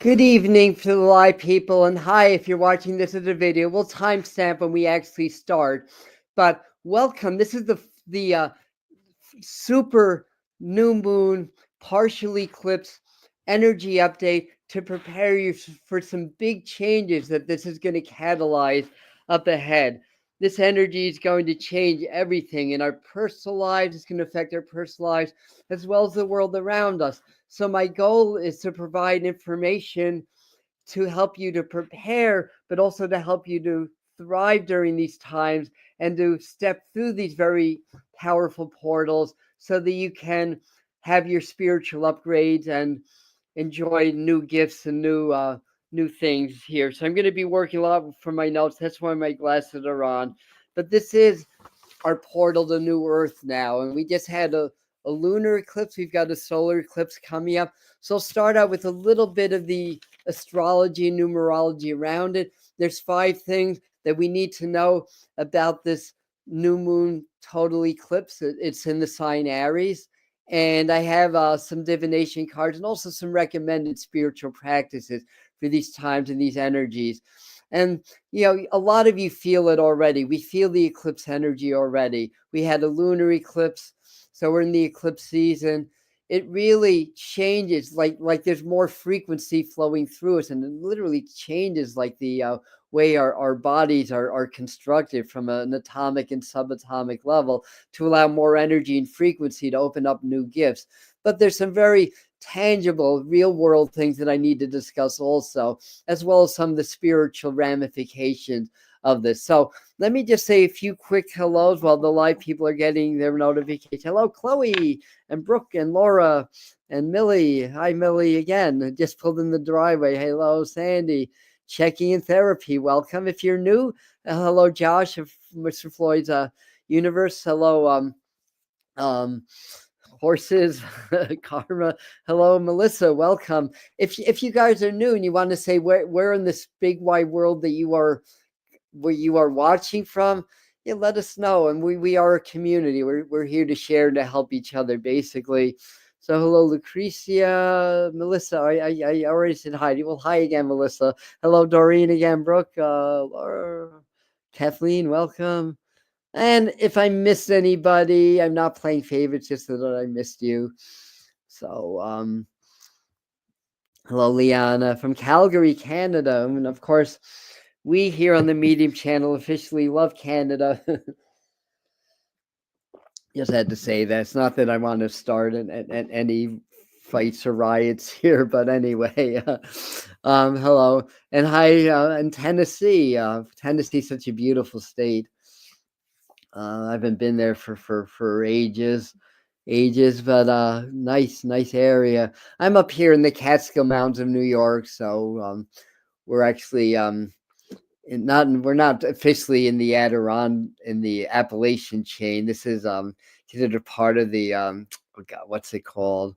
Good evening to the live people, and hi if you're watching this as a video. We'll timestamp when we actually start, but welcome. This is the super new moon partial eclipse energy update to prepare you for some big changes that this is going to catalyze up ahead. This energy is going to change everything in our personal lives. It's going to affect our personal lives as well as the world around us. So my goal is to provide information to help you to prepare, but also to help you to thrive during these times and to step through these very powerful portals so that you can have your spiritual upgrades and enjoy new gifts and new things here. So I'm going to be working a lot for my notes. That's why my glasses are on. But this is our portal to new Earth now, and we just had a lunar eclipse. We've got a solar eclipse coming up. So I'll start out with a little bit of the astrology and numerology around it. There's 5 things that we need to know about this new moon total eclipse. It's in the sign Aries. And I have some divination cards and also some recommended spiritual practices for these times and these energies. And a lot of you feel it already. We feel the eclipse energy already. We had a lunar eclipse, so we're in the eclipse season. It really changes, like there's more frequency flowing through us, and it literally changes like the way our bodies are constructed from an atomic and subatomic level to allow more energy and frequency to open up new gifts. But there's some very tangible, real world things that I need to discuss also, as well as some of the spiritual ramifications of this. So let me just say a few quick hellos while the live people are getting their notification. Hello, Chloe and Brooke and Laura and Millie. Hi, Millie again. Just pulled in the driveway. Hello, Sandy. Checking in therapy. Welcome. If you're new, hello, Josh of Mr. Floyd's Universe. Hello, horses. Karma. Hello, Melissa. Welcome. If you guys are new and you want to say where in this big wide world that you are, where you are watching from, yeah, let us know. And we are a community. We're here to share and to help each other, basically. So hello, Lucretia, Melissa. I already said hi. Well, hi again, Melissa. Hello, Doreen again, Brooke, Laura, Kathleen. Welcome. And if I missed anybody, I'm not playing favorites, just so that I missed you. So hello, Liana from Calgary, Canada. And of course, we here on the Medium channel officially love Canada. Just had to say that. It's not that I want to start any fights or riots here, but anyway, hello and hi in Tennessee. Tennessee's such a beautiful state. I haven't been there for ages, but nice area. I'm up here in the Catskill Mountains of New York, so we're actually we're not officially in the Appalachian chain. This is considered part of the oh God, what's it called?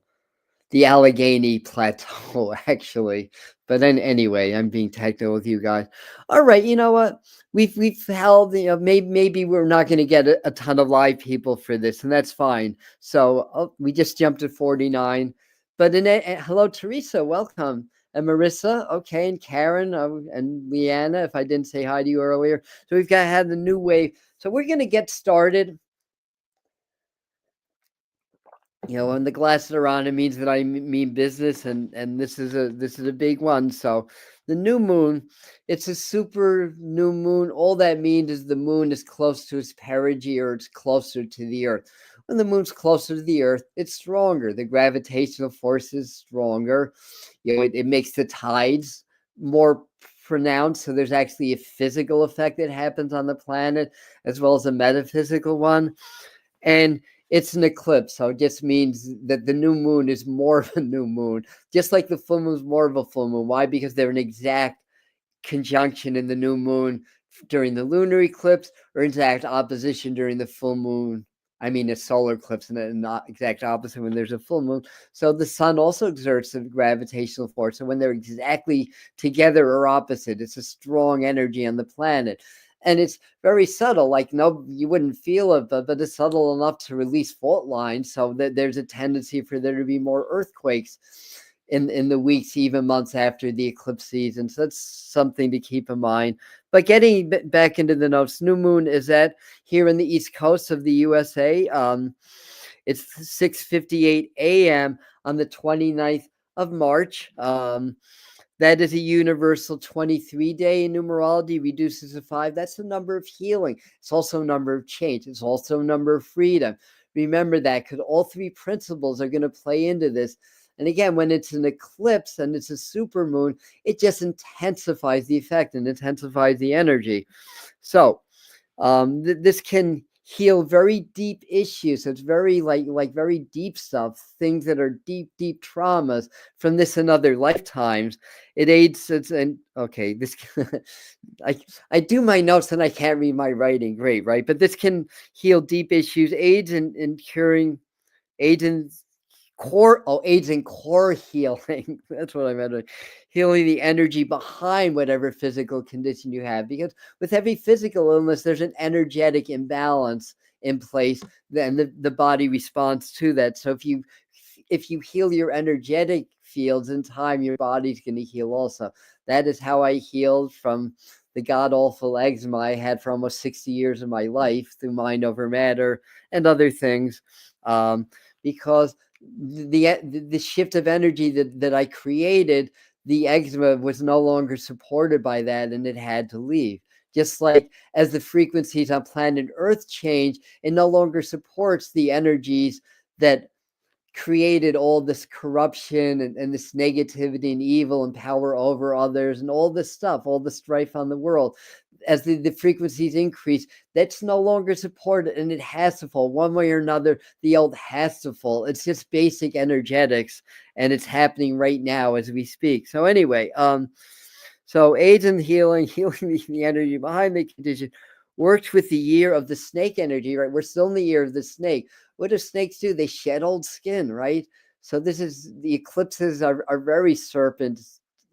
The Allegheny Plateau, actually. But then anyway, I'm being technical with you guys. All right, you know what? We've held, maybe we're not going to get a ton of live people for this, and that's fine. So we just jumped to 49. But hello, Teresa, welcome. And Marissa, okay, and Karen and Leanna, if I didn't say hi to you earlier. So we've had the new wave. So we're going to get started. When the glasses are on, it means that I mean business, and this is a big one. So the new moon, it's a super new moon. All that means is the moon is close to its perigee, or it's closer to the Earth. When the moon's closer to the Earth, it's stronger. The gravitational force is stronger. It makes the tides more pronounced. So there's actually a physical effect that happens on the planet, as well as a metaphysical one. And it's an eclipse, so it just means that the new moon is more of a new moon, just like the full moon is more of a full moon. Why? Because they're an exact conjunction in the new moon during the lunar eclipse, or exact opposition during the full moon. I mean, a solar eclipse and not exact opposite when there's a full moon. So the sun also exerts a gravitational force. So when they're exactly together or opposite, it's a strong energy on the planet. And it's very subtle, like you wouldn't feel it, but it's subtle enough to release fault lines, so that there's a tendency for there to be more earthquakes. in the weeks, even months after the eclipse season. So that's something to keep in mind. But getting back into the notes, new moon is at here in the east coast of the USA. It's 6:58 a.m. on the 29th of March. That is a universal 23 day in numerology, reduces to 5. That's the number of healing. It's also a number of change. It's also a number of freedom. Remember that, because all three principles are going to play into this. And again, when it's an eclipse and it's a super moon, it just intensifies the effect and intensifies the energy. So this can heal very deep issues. So it's very like very deep stuff, things that are deep traumas from this and other lifetimes. It aids. It's and okay, this I do my notes and I can't read my writing. Great, right? But this can heal deep issues, aids in curing, aids in aids in core healing. That's what I meant. Healing the energy behind whatever physical condition you have, because with every physical illness there's an energetic imbalance in place, then the body responds to that. So if you heal your energetic fields in time, your body's going to heal also. That is how I healed from the god awful eczema I had for almost 60 years of my life through mind over matter and other things, because the shift of energy that I created, the eczema was no longer supported by that, and it had to leave. Just like as the frequencies on planet Earth change, it no longer supports the energies that created all this corruption and this negativity and evil and power over others and all this stuff, all the strife on the world. As the frequencies increase, that's no longer supported, and it has to fall one way or another. The old has to fall. It's just basic energetics, and it's happening right now as we speak. So anyway, so aids in healing, healing the energy behind the condition, works with the year of the snake energy, right? We're still in the year of the snake. What do snakes do? They shed old skin, right? So this is, the eclipses are very serpent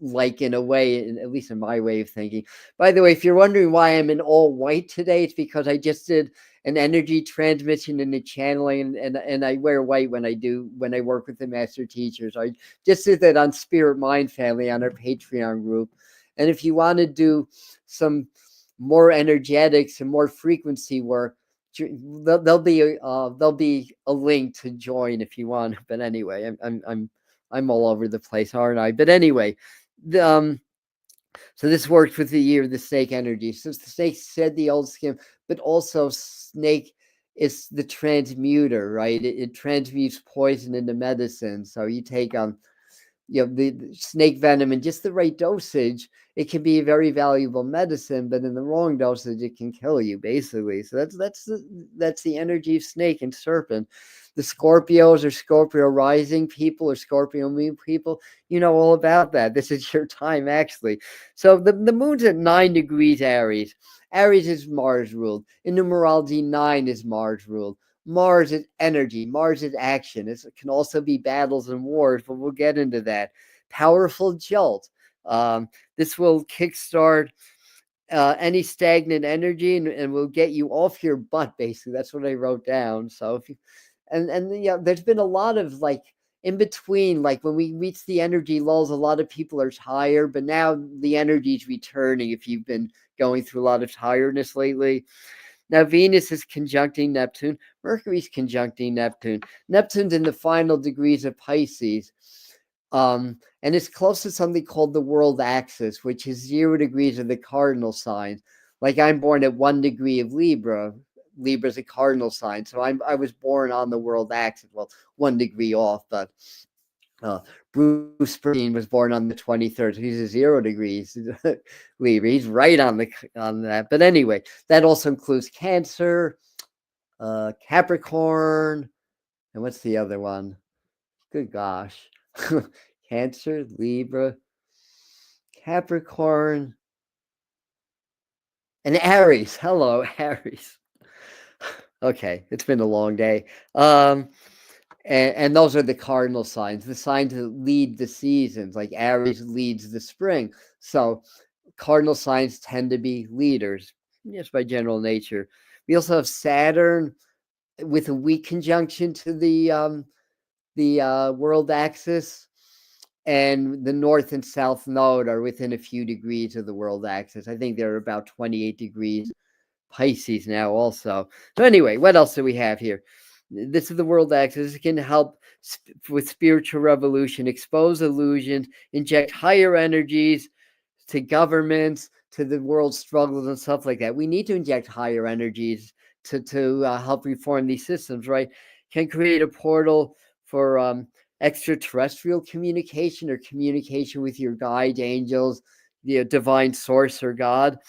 like in a way, at least in my way of thinking. By the way, if you're wondering why I'm in all white today, it's because I just did an energy transmission and a channeling, and I wear white when I work with the master teachers. I just did that on Spirit Mind Family on our Patreon group. And if you want to do some more energetics and more frequency work, there'll be a link to join if you want. But anyway, I'm all over the place, aren't I? But anyway, so this works with the year of the snake energy. So the snake shed the old skin, but also snake is the transmuter, right? It transmutes poison into medicine. So you take the snake venom in just the right dosage, it can be a very valuable medicine, but in the wrong dosage, it can kill you, basically. So that's the energy of snake and serpent. The Scorpios or Scorpio rising people or Scorpio moon people, you know all about that. This is your time, actually. So the moon's at 9 degrees Aries. Aries is Mars ruled. In numerology, 9 is Mars ruled. Mars is energy. Mars is action. It can also be battles and wars, but we'll get into that. Powerful jolt. This will kickstart any stagnant energy and will get you off your butt, basically. That's what I wrote down. So if you, and there's been a lot of like in between, like when we reach the energy lulls, a lot of people are tired, but now the energy is returning if you've been going through a lot of tiredness lately. Now, Venus is conjuncting Neptune. Mercury's conjuncting Neptune. Neptune's in the final degrees of Pisces. And it's close to something called the world axis, which is 0 degrees of the cardinal sign. Like I'm born at 1 degree of Libra. Libra's a cardinal sign. So I was born on the world axis. Well, 1 degree off, but Bruce Springsteen was born on the 23rd. So he's a 0 degrees Libra. He's right on that. But anyway, that also includes Cancer, Capricorn, and what's the other one? Good gosh. Cancer, Libra, Capricorn, and Aries. Hello, Aries. Okay, it's been a long day. And those are the cardinal signs, the signs that lead the seasons, like Aries leads the spring. So cardinal signs tend to be leaders, just by general nature. We also have Saturn with a weak conjunction to the world axis. and the north and south node are within a few degrees of the world axis. I think they're about 28 degrees Pisces now also. So anyway, what else do we have here? This is the world axis. It can help with spiritual revolution, expose illusions, inject higher energies to governments, to the world struggles and stuff like that. We need to inject higher energies to help reform these systems, right? Can create a portal for extraterrestrial communication or communication with your guide angels, the divine source or God,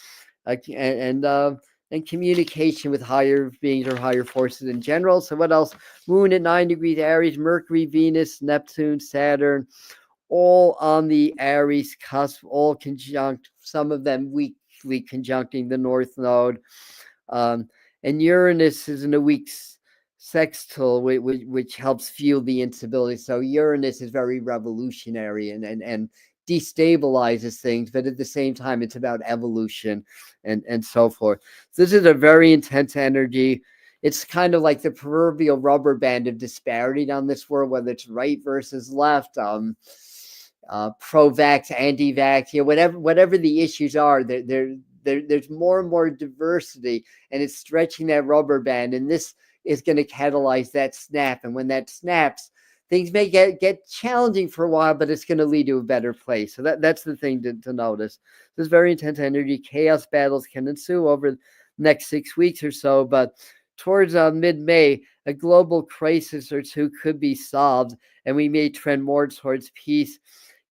and communication with higher beings or higher forces in general. So what else? Moon at 9 degrees Aries, Mercury, Venus, Neptune, Saturn, all on the Aries cusp, all conjunct, some of them weakly conjuncting the North Node. And Uranus is in a weak sextile, which helps fuel the instability. So Uranus is very revolutionary and destabilizes things, but at the same time, it's about evolution and so forth. So this is a very intense energy. It's kind of like the proverbial rubber band of disparity on this world, whether it's right versus left, pro-vax, anti-vax, whatever the issues are, there's more and more diversity, and it's stretching that rubber band, and this is going to catalyze that snap. And when that snaps, things may get challenging for a while, but it's going to lead to a better place. So that's the thing to notice. There's very intense energy. Chaos battles can ensue over the next 6 weeks or so, but towards mid-May, a global crisis or two could be solved, and we may trend more towards peace,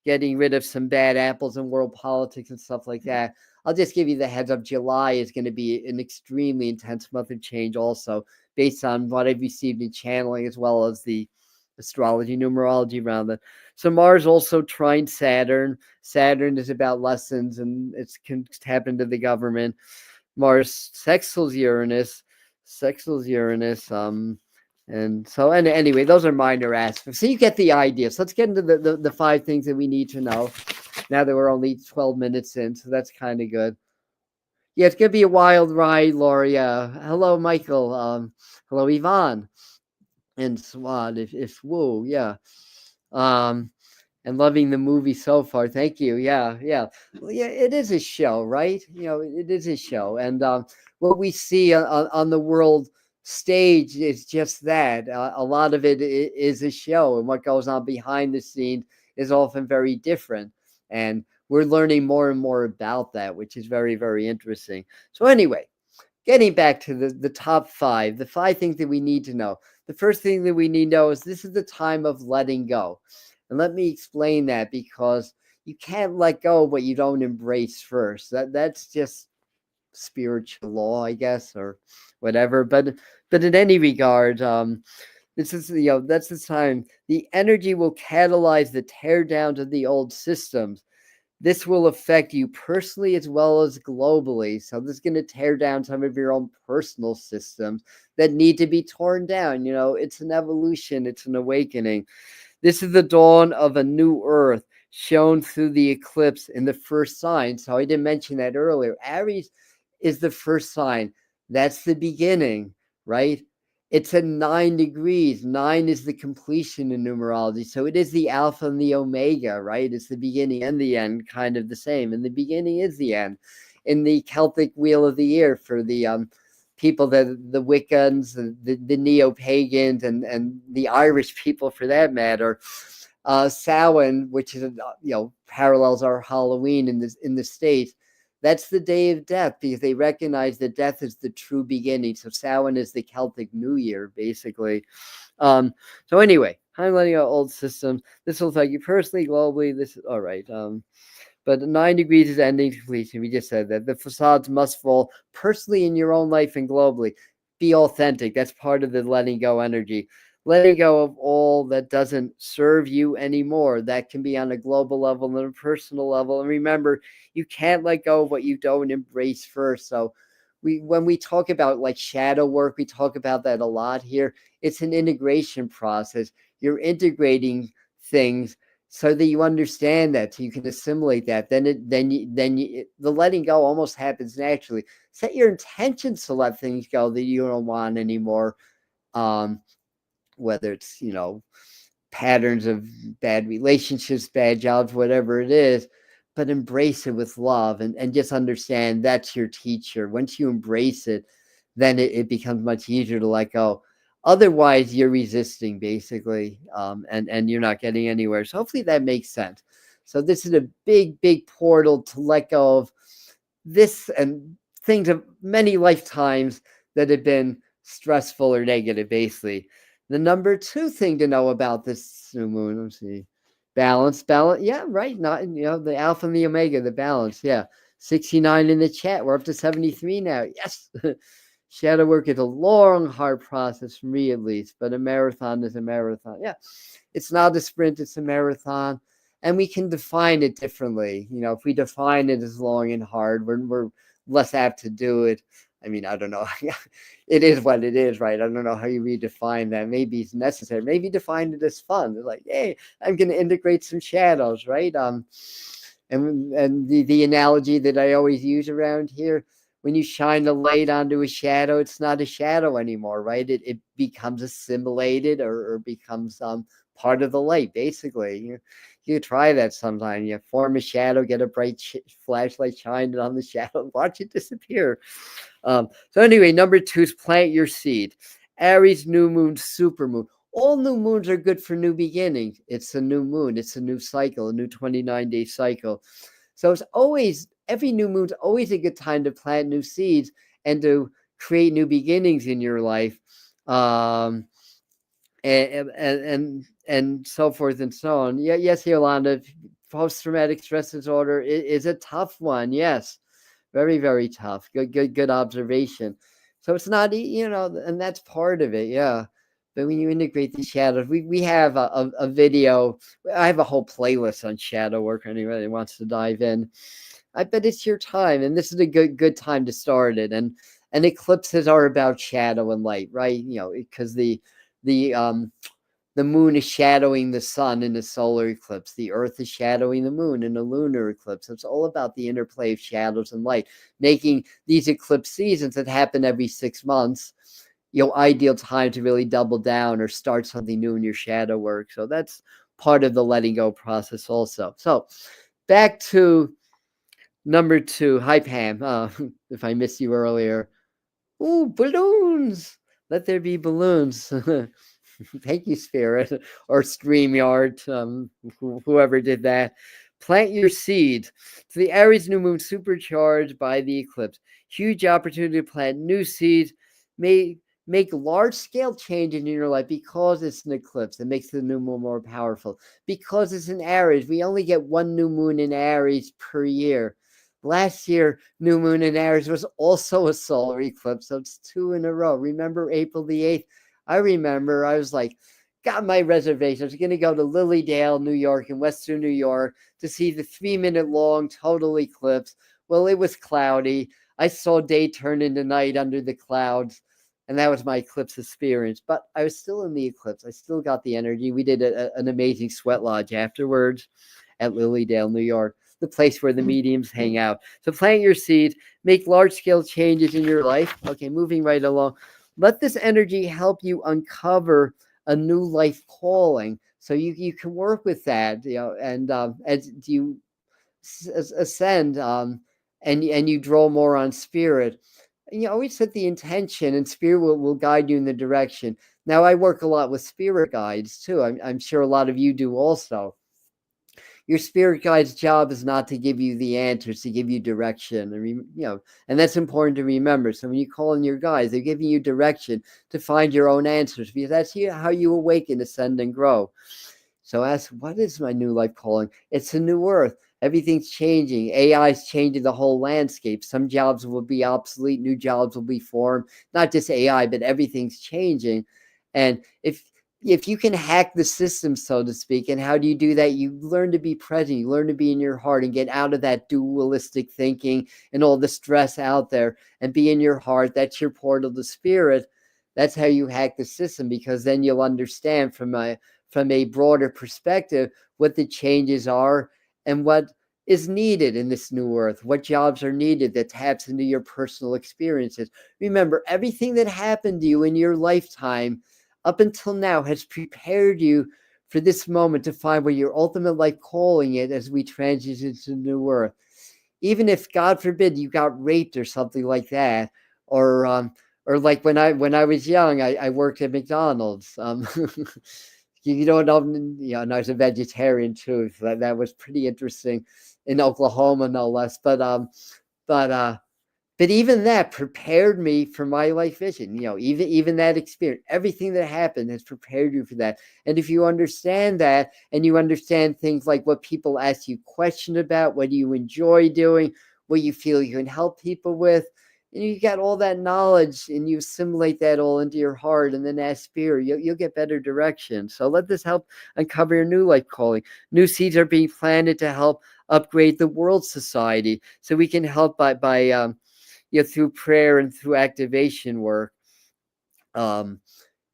getting rid of some bad apples in world politics and stuff like that. I'll just give you the heads up. July is going to be an extremely intense month of change also, based on what I've received in channeling as well as the astrology, numerology around it. So Mars also trine Saturn. Saturn is about lessons, and it's can tap into the government. Mars sextiles Uranus. And so, and anyway, those are minor aspects. So you get the idea. So let's get into the 5 things that we need to know now that we're only 12 minutes in. So that's kind of good. Yeah, it's going to be a wild ride, Lori. Hello, Michael. Hello, Yvonne. And Swad, if woo, yeah. And loving the movie so far. Thank you. Yeah. Well, yeah, it is a show, right? It is a show. And what we see on the world stage is just that. A lot of it is a show, and what goes on behind the scenes is often very different. And we're learning more and more about that, which is very, very interesting. So anyway, getting back to the top 5, the 5 things that we need to know. The first thing that we need to know is this is the time of letting go. And let me explain that, because you can't let go what you don't embrace first. That's just spiritual law, I guess, or whatever. But in any regard, this is that's the time. The energy will catalyze the tear down of the old systems. This will affect you personally as well as globally. So this is going to tear down some of your own personal systems that need to be torn down. It's an evolution. It's an awakening. This is the dawn of a new earth shown through the eclipse in the first sign. So I didn't mention that earlier. Aries is the first sign. That's the beginning, right? It's at 9 degrees. 9 is the completion in numerology. So it is the alpha and the omega, right? It's the beginning and the end, kind of the same. And the beginning is the end. In the Celtic Wheel of the Year, for the people, the Wiccans, the neo-pagans, and the Irish people for that matter, Samhain, which is parallels our Halloween in the States. That's the day of death, because they recognize that death is the true beginning. So Samhain is the Celtic New Year, basically. So anyway, I'm letting out old systems. This will affect you personally, globally. This is all right. But 9 degrees is ending completion. We just said that. The facades must fall personally in your own life and globally. Be authentic. That's part of the letting go energy. Letting go of all that doesn't serve you anymore. That can be on a global level and a personal level. And remember, you can't let go of what you don't embrace first. So when we talk about like shadow work, we talk about that a lot here. It's an integration process. You're integrating things so that you understand that, so you can assimilate that. Then the letting go almost happens naturally. Set your intentions to let things go that you don't want anymore. Whether it's patterns of bad relationships, bad jobs, whatever it is, but embrace it with love and just understand that's your teacher. Once you embrace it, then it becomes much easier to let go. Otherwise, you're resisting basically, and you're not getting anywhere. So hopefully that makes sense. So this is a big portal to let go of this and things of many lifetimes that have been stressful or negative, basically. The number 2 thing to know about this new moon, let's see, balance, yeah, right, not, the alpha and the omega, the balance, yeah. 69 in the chat, we're up to 73 now, yes. Shadow work is a long, hard process for me at least, but a marathon is a marathon. Yeah, it's not a sprint, it's a marathon. And we can define it differently. If we define it as long and hard, we're less apt to do it. I mean, I don't know. It is what it is, right? I don't know how you redefine that. Maybe it's necessary. Maybe define it as fun. It's like, hey, I'm going to integrate some shadows, right? And the analogy that I always use around here, when you shine the light onto a shadow, it's not a shadow anymore, right? It becomes assimilated or becomes part of the light, basically. You try that sometime. You form a shadow, get a bright flashlight, shine it on the shadow, watch it disappear. So anyway, number 2 is plant your seed. Aries, new moon, super moon. All new moons are good for new beginnings. It's a new moon. It's a new cycle, a new 29-day cycle. So it's always, every new moon's always a good time to plant new seeds and to create new beginnings in your life. And so forth and so on. Yeah, yes, Yolanda, post-traumatic stress disorder is a tough one. Yes, very tough. Good observation. So it's not, and that's part of it. Yeah. But when you integrate the shadows, we have a video. I have a whole playlist on shadow work. Anybody wants to dive in, I bet it's your time, and this is a good time to start it. And eclipses are about shadow and light, right? Because the moon is shadowing the sun in a solar eclipse. The earth is shadowing the moon in a lunar eclipse. It's all about the interplay of shadows and light, making these eclipse seasons that happen every 6 months, ideal time to really double down or start something new in your shadow work. So that's part of the letting go process also. So back to number 2. Hi, Pam. If I missed you earlier. Ooh, balloons. Let there be balloons. Thank you, Spirit, or StreamYard, whoever did that. Plant your seed. So the Aries new moon supercharged by the eclipse. Huge opportunity to plant new seeds. Make large-scale changes in your life because it's an eclipse. It makes the new moon more powerful. Because it's an Aries, we only get one new moon in Aries per year. Last year, new moon in Aries was also a solar eclipse, so it's 2 in a row. Remember April the 8th? I remember I was like, got my reservation. I was going to go to Lilydale, New York, in Western New York to see the 3-minute long total eclipse. Well, it was cloudy. I saw day turn into night under the clouds, and that was my eclipse experience. But I was still in the eclipse. I still got the energy. We did an amazing sweat lodge afterwards at Lilydale, New York, the place where the mediums hang out. So plant your seeds, make large-scale changes in your life. Okay, moving right along. Let this energy help you uncover a new life calling. So you can work with that, and as you ascend, and you draw more on spirit, and you always set the intention, and spirit will guide you in the direction. Now, I work a lot with spirit guides too. I'm sure a lot of you do also. Your spirit guide's job is not to give you the answers, to give you direction, and that's important to remember. So when you call in your guides, they're giving you direction to find your own answers, because that's how you awaken, ascend, and grow. So ask, what is my new life calling? It's a new earth. Everything's changing. AI is changing the whole landscape. Some jobs will be obsolete. New jobs will be formed. Not just AI, but everything's changing. And if you can hack the system, so to speak, and how do you do that? You learn to be present. You learn to be in your heart and get out of that dualistic thinking and all the stress out there and be in your heart. That's your portal to spirit. That's how you hack the system, because then you'll understand from a broader perspective what the changes are and what is needed in this new earth, what jobs are needed that taps into your personal experiences. Remember, everything that happened to you in your lifetime up until now has prepared you for this moment to find what your ultimate life calling it as we transition to new earth. Even if, God forbid, you got raped or something like that, or like when I was young, I worked at McDonald's. You don't know, and I was a vegetarian too. So that was pretty interesting in Oklahoma, no less. But but even that prepared me for my life vision. Even that experience, everything that happened has prepared you for that. And if you understand that, and you understand things like what people ask you questions about, what do you enjoy doing, what you feel you can help people with, and you got all that knowledge and you assimilate that all into your heart and then ask spirit, you'll get better direction. So let this help uncover your new life calling. New seeds are being planted to help upgrade the world society, so we can help by through prayer and through activation work, um,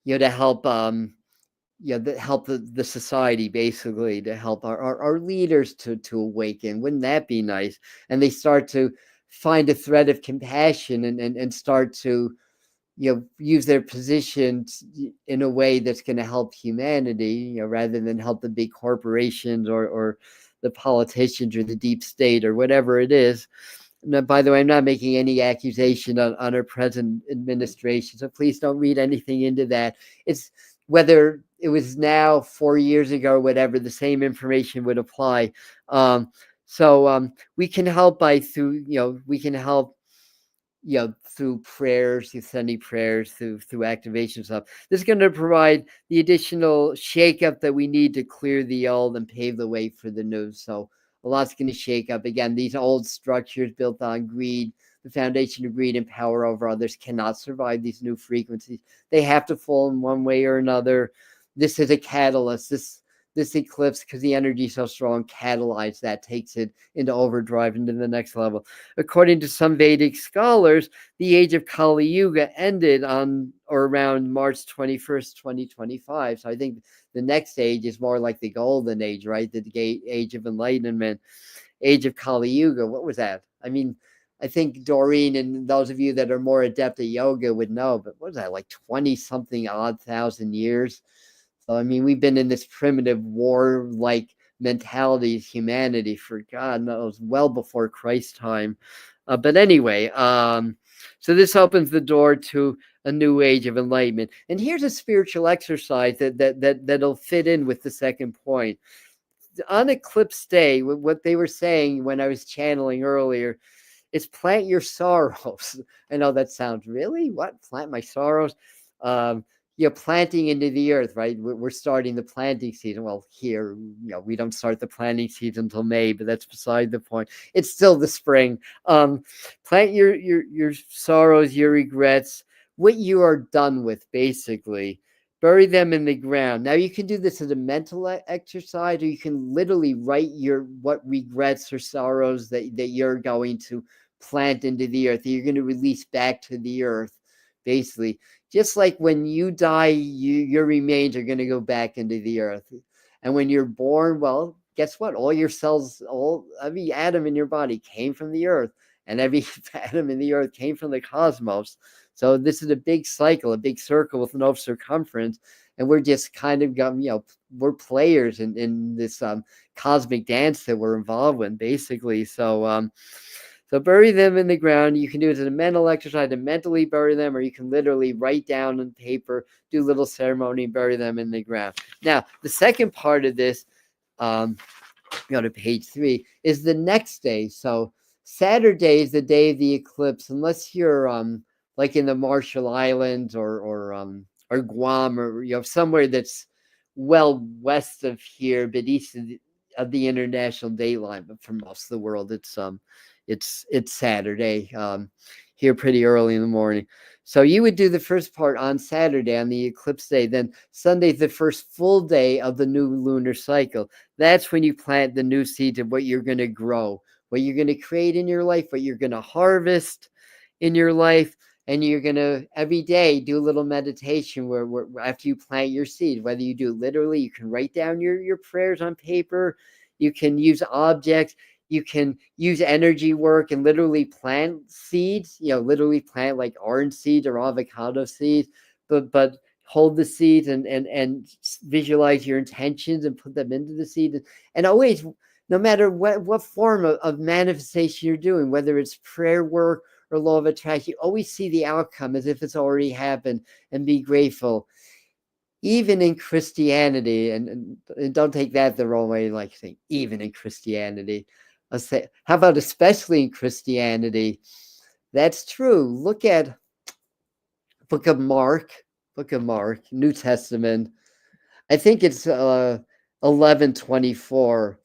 to help, help the society, basically, to help our leaders to awaken. Wouldn't that be nice? And they start to find a thread of compassion and start to, use their positions in a way that's going to help humanity, rather than help the big corporations or the politicians or the deep state or whatever it is. No, by the way, I'm not making any accusation on our present administration, so please don't read anything into that. It's whether it was now 4 years ago or whatever, the same information would apply. We can help we can help, through prayers, through sending prayers, through activation stuff. This is going to provide the additional shakeup that we need to clear the old and pave the way for the new. So a lot's going to shake up. Again, these old structures built on greed, the foundation of greed and power over others, cannot survive these new frequencies. They have to fall in one way or another. This is a catalyst. This eclipse, because the energy is so strong, catalyzed that, takes it into overdrive, into the next level. According to some Vedic scholars, the age of Kali Yuga ended on or around March 21st, 2025. So I think the next age is more like the golden age, right? The age of enlightenment, age of Kali Yuga. What was that? I mean, I think Doreen and those of you that are more adept at yoga would know, but what was that, like 20 something odd thousand years? So, I mean, we've been in this primitive war-like mentality as humanity for God knows well before Christ's time. But anyway, so this opens the door to a new age of enlightenment. And here's a spiritual exercise that'll fit in with the second point. On Eclipse Day, what they were saying when I was channeling earlier is plant your sorrows. I know that sounds, really? What? Plant my sorrows? Um, planting into the earth, right? We're starting the planting season. Well, here, we don't start the planting season until May, but that's beside the point. It's still the spring. Plant your sorrows, your regrets, what you are done with, basically. Bury them in the ground. Now, you can do this as a mental exercise, or you can literally write what regrets or sorrows that you're going to plant into the earth, that you're going to release back to the earth, basically. Just like when you die, your remains are going to go back into the earth. And when you're born, well, guess what? All your cells, every atom in your body came from the earth, and every atom in the earth came from the cosmos. So this is a big cycle, a big circle with no circumference. And we're just kind of, we're players in this cosmic dance that we're involved in, basically. So bury them in the ground. You can do it as a mental exercise to mentally bury them, or you can literally write down on paper, do a little ceremony, bury them in the ground. Now, the second part of this, go to page 3, is the next day. So Saturday is the day of the eclipse, unless you're like in the Marshall Islands or Guam, or somewhere that's well west of here, but east of the international date line. But for most of the world, it's Saturday, here pretty early in the morning. So you would do the first part on Saturday, on the eclipse day. Then Sunday's the first full day of the new lunar cycle. That's when you plant the new seeds of what you're going to grow, what you're going to create in your life, what you're going to harvest in your life. And you're going to every day do a little meditation where after you plant your seed, whether you do literally, you can write down your prayers on paper, you can use objects, you can use energy work and literally plant seeds, literally plant like orange seeds or avocado seeds, but hold the seed and visualize your intentions and put them into the seed. And always, no matter what form of manifestation you're doing, whether it's prayer work or law of attraction, you always see the outcome as if it's already happened, and be grateful. Even in Christianity, and don't take that the wrong way, like saying even in Christianity. I'll say, how about especially in Christianity? That's true. Look at Book of Mark, New Testament. I think it's 11:24.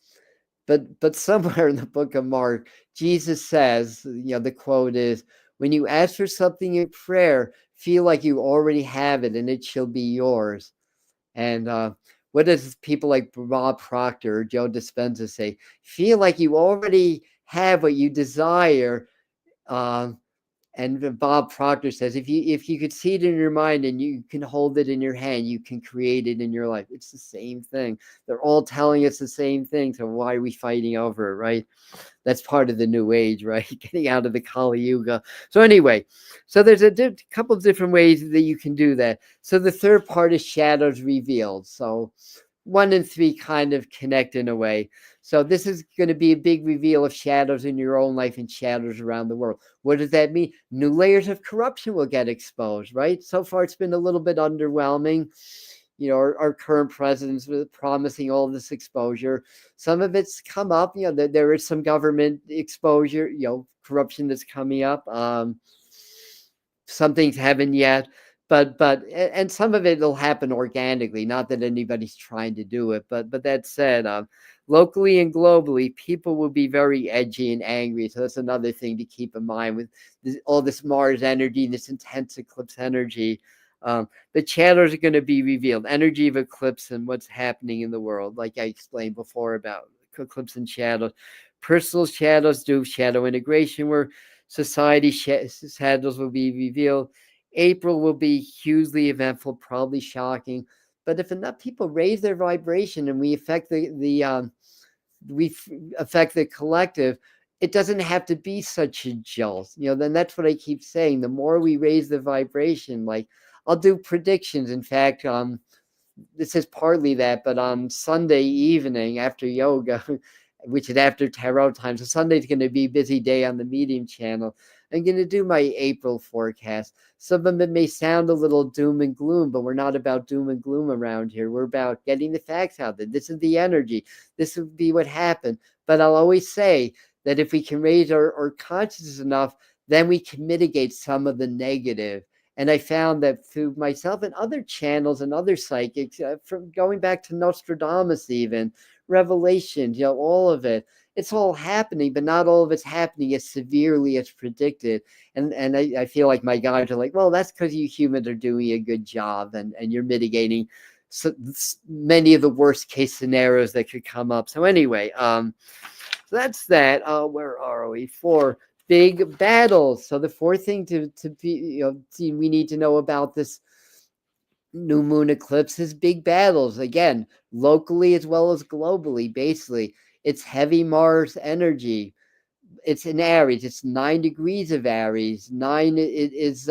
But somewhere in the Book of Mark, Jesus says, the quote is, "When you ask for something in prayer, feel like you already have it, and it shall be yours." And what does people like Bob Proctor or Joe Dispenza say? Feel like you already have what you desire. Um, and Bob Proctor says, if you could see it in your mind and you can hold it in your hand, you can create it in your life. It's the same thing. They're all telling us the same thing. So why are we fighting over it, right? That's part of the new age, right? Getting out of the Kali Yuga. So anyway, so there's a couple of different ways that you can do that. So the third part is shadows revealed. So 1 and 3 kind of connect in a way. So this is going to be a big reveal of shadows in your own life and shadows around the world. What does that mean? New layers of corruption will get exposed, right? So far, it's been a little bit underwhelming. Our current president's promising all this exposure. Some of it's come up. There is some government exposure, corruption that's coming up. Some things haven't yet, but and some of it will happen organically. Not that anybody's trying to do it, but that said, locally and globally, people will be very edgy and angry. So that's another thing to keep in mind with all this Mars energy, this intense eclipse energy. The channels are going to be revealed, energy of eclipse and what's happening in the world, like I explained before about eclipse and shadows. Personal shadows do shadow integration work. Society shadows will be revealed. April will be hugely eventful, probably shocking. But if enough people raise their vibration and we affect the collective, it doesn't have to be such a jolt. Then that's what I keep saying. The more we raise the vibration, like I'll do predictions. In fact, this is partly that, but on Sunday evening after yoga, which is after tarot time, so Sunday's going to be a busy day on the Medium channel. I'm going to do my April forecast. Some of it may sound a little doom and gloom, but we're not about doom and gloom around here. We're about getting the facts out there. This is the energy. This would be what happened. But I'll always say that if we can raise our consciousness enough, then we can mitigate some of the negative. And I found that through myself and other channels and other psychics, from going back to Nostradamus, even Revelations, all of it, it's all happening, but not all of it's happening as severely as predicted. And I feel like my guides are like, well, that's because you humans are doing a good job and you're mitigating so many of the worst case scenarios that could come up. So anyway, so that's that. Where are we? 4 big battles. So the fourth thing to be, we need to know about this new moon eclipse is big battles. Again, locally as well as globally. Basically, it's heavy Mars energy. It's in Aries. It's 9 degrees of Aries. 9 is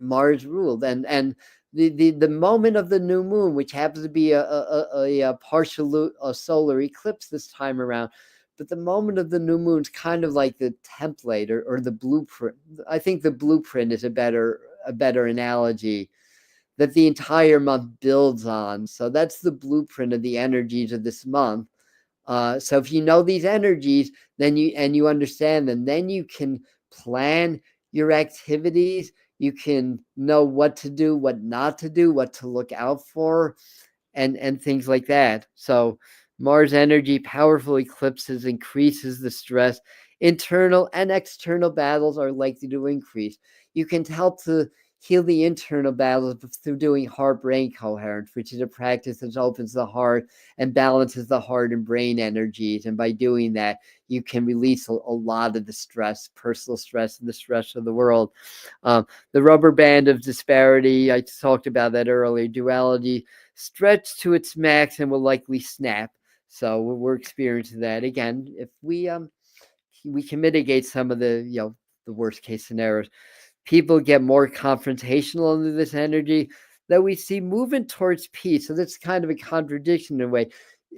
Mars ruled, and the moment of the new moon, which happens to be a partial solar eclipse this time around. But the moment of the new moon is kind of like the template or the blueprint. I think the blueprint is a better analogy that the entire month builds on. So that's the blueprint of the energies of this month. So if you know these energies, then you understand them, then you can plan your activities. You can know what to do, what not to do, what to look out for, and things like that. So Mars energy, powerful eclipses increases the stress. Internal and external battles are likely to increase. You can help to heal the internal battles through doing heart-brain coherence, which is a practice that opens the heart and balances the heart and brain energies. And by doing that, you can release a lot of the stress, personal stress, and the stress of the world. The rubber band of disparity, I talked about that earlier. Duality stretched to its max and will likely snap. So we're experiencing that again. If we can mitigate some of the the worst case scenarios. People get more confrontational under this energy. that we see movement towards peace. So that's kind of a contradiction in a way.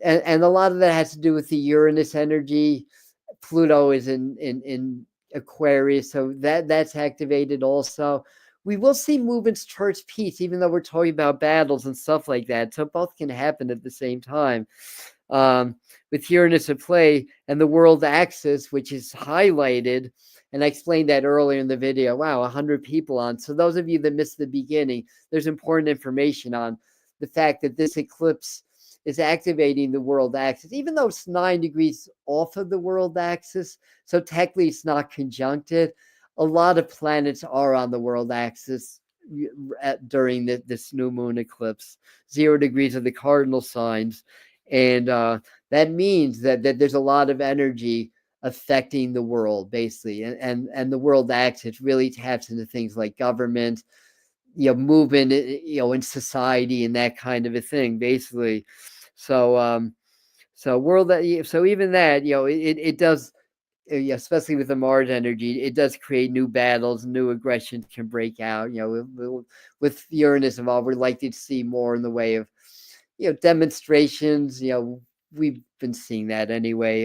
And a lot of that has to do with the Uranus energy. Pluto is in Aquarius, so that's activated also. We will see movements towards peace, even though we're talking about battles and stuff like that. So both can happen at the same time. With Uranus at play and the world axis, which is highlighted, and I explained that earlier in the video. Wow, 100 people on. So those of you that missed the beginning, there's important information on the fact that this eclipse is activating the world axis, even though it's 9 degrees off of the world axis. So technically it's not conjuncted. A lot of planets are on the world axis during this new moon eclipse. 0 degrees of the cardinal signs. And that means that there's a lot of energy affecting the world, basically. And the world axis really taps into things like government, movement, in society and that kind of a thing, basically. So so even that, it does, especially with the Mars energy, it does create new battles, new aggressions can break out. With Uranus involved, we're likely to see more in the way of, demonstrations. We've been seeing that anyway.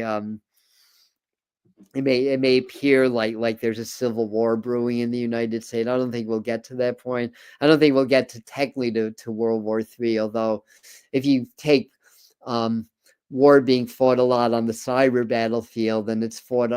It may appear like there's a civil war brewing in the United States. I don't think we'll get to that point. I don't think we'll get to technically to World War III. Although, if you take war being fought a lot on the cyber battlefield, and it's fought,